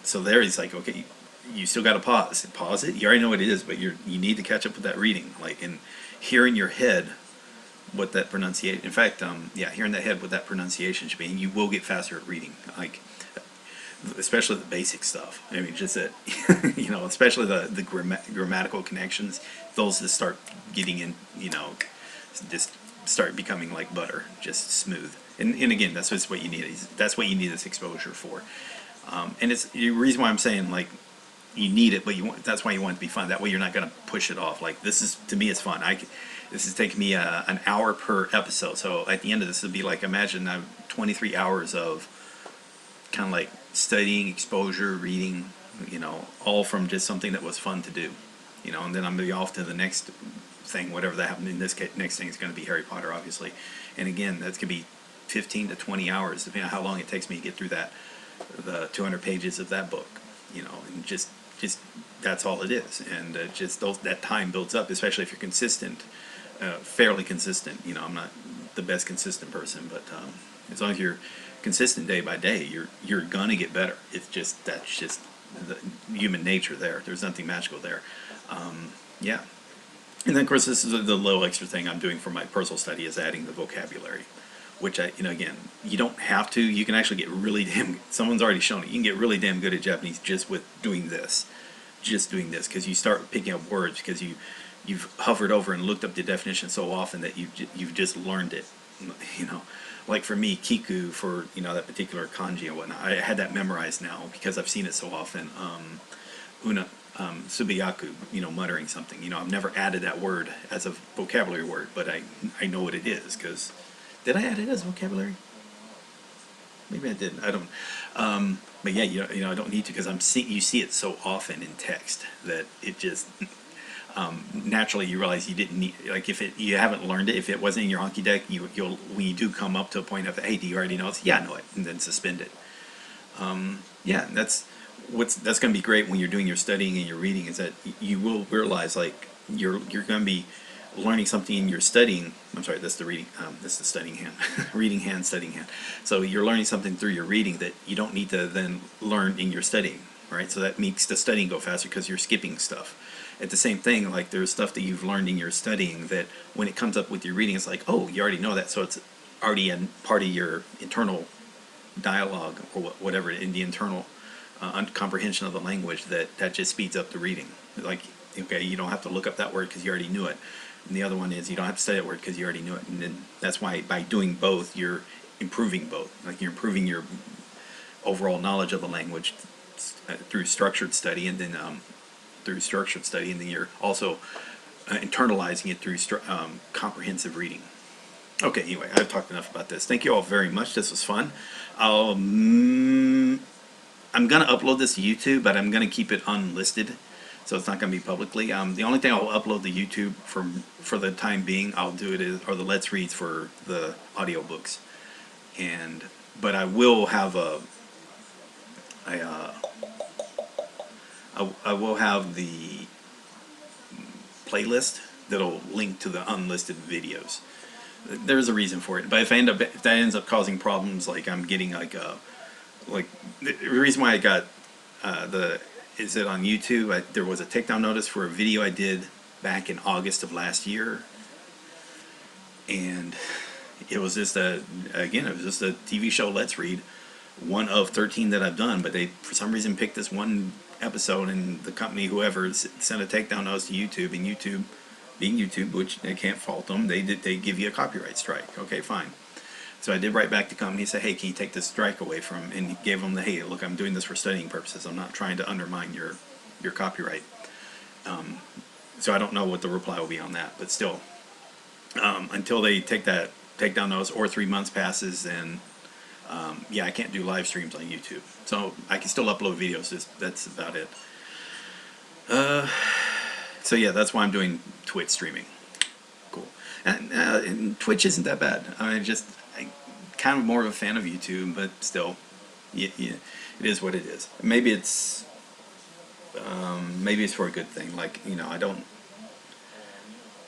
So there it's like, okay, you still got to pause it. You already know what it is, but you need to catch up with that reading, like, and hear in your head what that pronunciation. In fact, yeah, hear in that head what that pronunciation should be, and you will get faster at reading, like, especially the basic stuff. I mean, just that, you know, especially the grammatical connections, those that start getting in, you know, just start becoming like butter, just smooth. And again, that's what you need. That's what you need this exposure for. And it's the reason why I'm saying, like, you need it, but that's why you want it to be fun. That way you're not going to push it off. Like, this is, to me, it's fun. This is taking me an hour per episode. So at the end of this, it'll be like, imagine 23 hours of kind of like studying, exposure, reading, you know, all from just something that was fun to do, you know. And then I'm going to be off to the next thing, whatever that happened. In this case, next thing is going to be Harry Potter, obviously. And again, that's going to be 15 to 20 hours, depending on how long it takes me to get through the 200 pages of that book, you know. And just that's all it is. And just that time builds up, especially if you're consistent, fairly consistent. You know, I'm not the best consistent person, but as long as you're consistent day by day, you're gonna get better. It's just, that's just the human nature there. There's nothing magical there. Yeah. And then of course this is the little extra thing I'm doing for my personal study, is adding the vocabulary, which you know, again, you don't have to. You can actually get really damn, someone's already shown it, you can get really damn good at Japanese just with doing this, because you start picking up words because you've hovered over and looked up the definition so often that you've just learned it, you know. Like for me, kiku, for, you know, that particular kanji and whatnot, I had that memorized now because I've seen it so often. Subiyaku, you know, muttering something. You know, I've never added that word as a vocabulary word, but I know what it is, because did I add it as vocabulary? Maybe I didn't. I don't. But yeah, you know, I don't need to, because you see it so often in text that it just. Naturally you realize you didn't need, like, if you haven't learned it, if it wasn't in your Anki deck, you'll when you do come up to a point of, hey, do you already know it? Yeah, I know it, and then suspend it. Yeah, that's going to be great when you're doing your studying and your reading, is that you will realize, like, you're going to be learning something in your studying. I'm sorry, that's the reading. That's the studying hand, reading hand, studying hand. So you're learning something through your reading that you don't need to then learn in your studying, right? So that makes the studying go faster because you're skipping stuff. At the same thing, like, there's stuff that you've learned in your studying that when it comes up with your reading, it's like, oh, you already know that, so it's already a part of your internal dialogue, or whatever, in the internal comprehension of the language, that just speeds up the reading. Like, okay, you don't have to look up that word because you already knew it, and the other one is you don't have to study that word because you already knew it. And then that's why by doing both, you're improving both. Like, you're improving your overall knowledge of the language through structured study, and then you're also internalizing it through comprehensive reading. Okay, anyway, I've talked enough about this. Thank you all very much. This was fun. I'm going to upload this to YouTube, but I'm going to keep it unlisted, so it's not going to be publicly. The only thing I'll upload to YouTube for the time being, I'll do it are the Let's Reads for the audiobooks. But I will have I will have the playlist that'll link to the unlisted videos. There's a reason for it, but if that ends up causing problems, like I'm getting like the reason why I got is it on YouTube? There was a takedown notice for a video I did back in August of last year, and it was just it was just a TV show Let's Read, one of 13 that I've done, but they for some reason picked this one episode, and the company, whoever, sent a takedown notice to YouTube, and YouTube, being YouTube, which they can't fault them, they give you a copyright strike. Okay, fine. So I did write back to the company and say, hey, can you take this strike away from, and gave them the, hey, look, I'm doing this for studying purposes, I'm not trying to undermine your copyright. So I don't know what the reply will be on that, but still, until they take that takedown notice or 3 months passes, then yeah, I can't do live streams on YouTube. So I can still upload videos, that's about it. So yeah, that's why I'm doing Twitch streaming. Cool. And Twitch isn't that bad. I'm kind of more of a fan of YouTube, but still, yeah, it is what it is. Maybe it's for a good thing. Like, you know,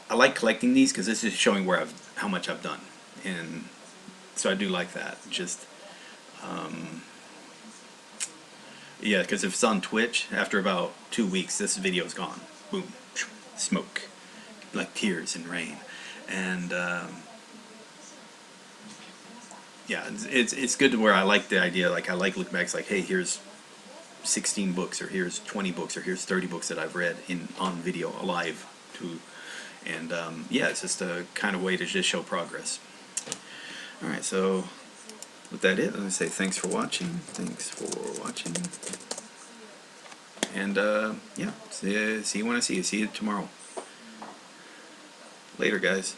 I like collecting these because this is showing how much I've done, and so I do like that. Just Yeah, because if it's on Twitch, after about 2 weeks, this video's gone. Boom, smoke, like tears and rain, and yeah, it's good to where I like the idea. Like I like looking back, it's like, hey, here's 16 books, or here's 20 books, or here's 30 books that I've read on video alive too, and yeah, it's just a kind of way to just show progress. All right, so with that, I'm gonna say thanks for watching. And yeah, see you when I see you. See you tomorrow. Later, guys.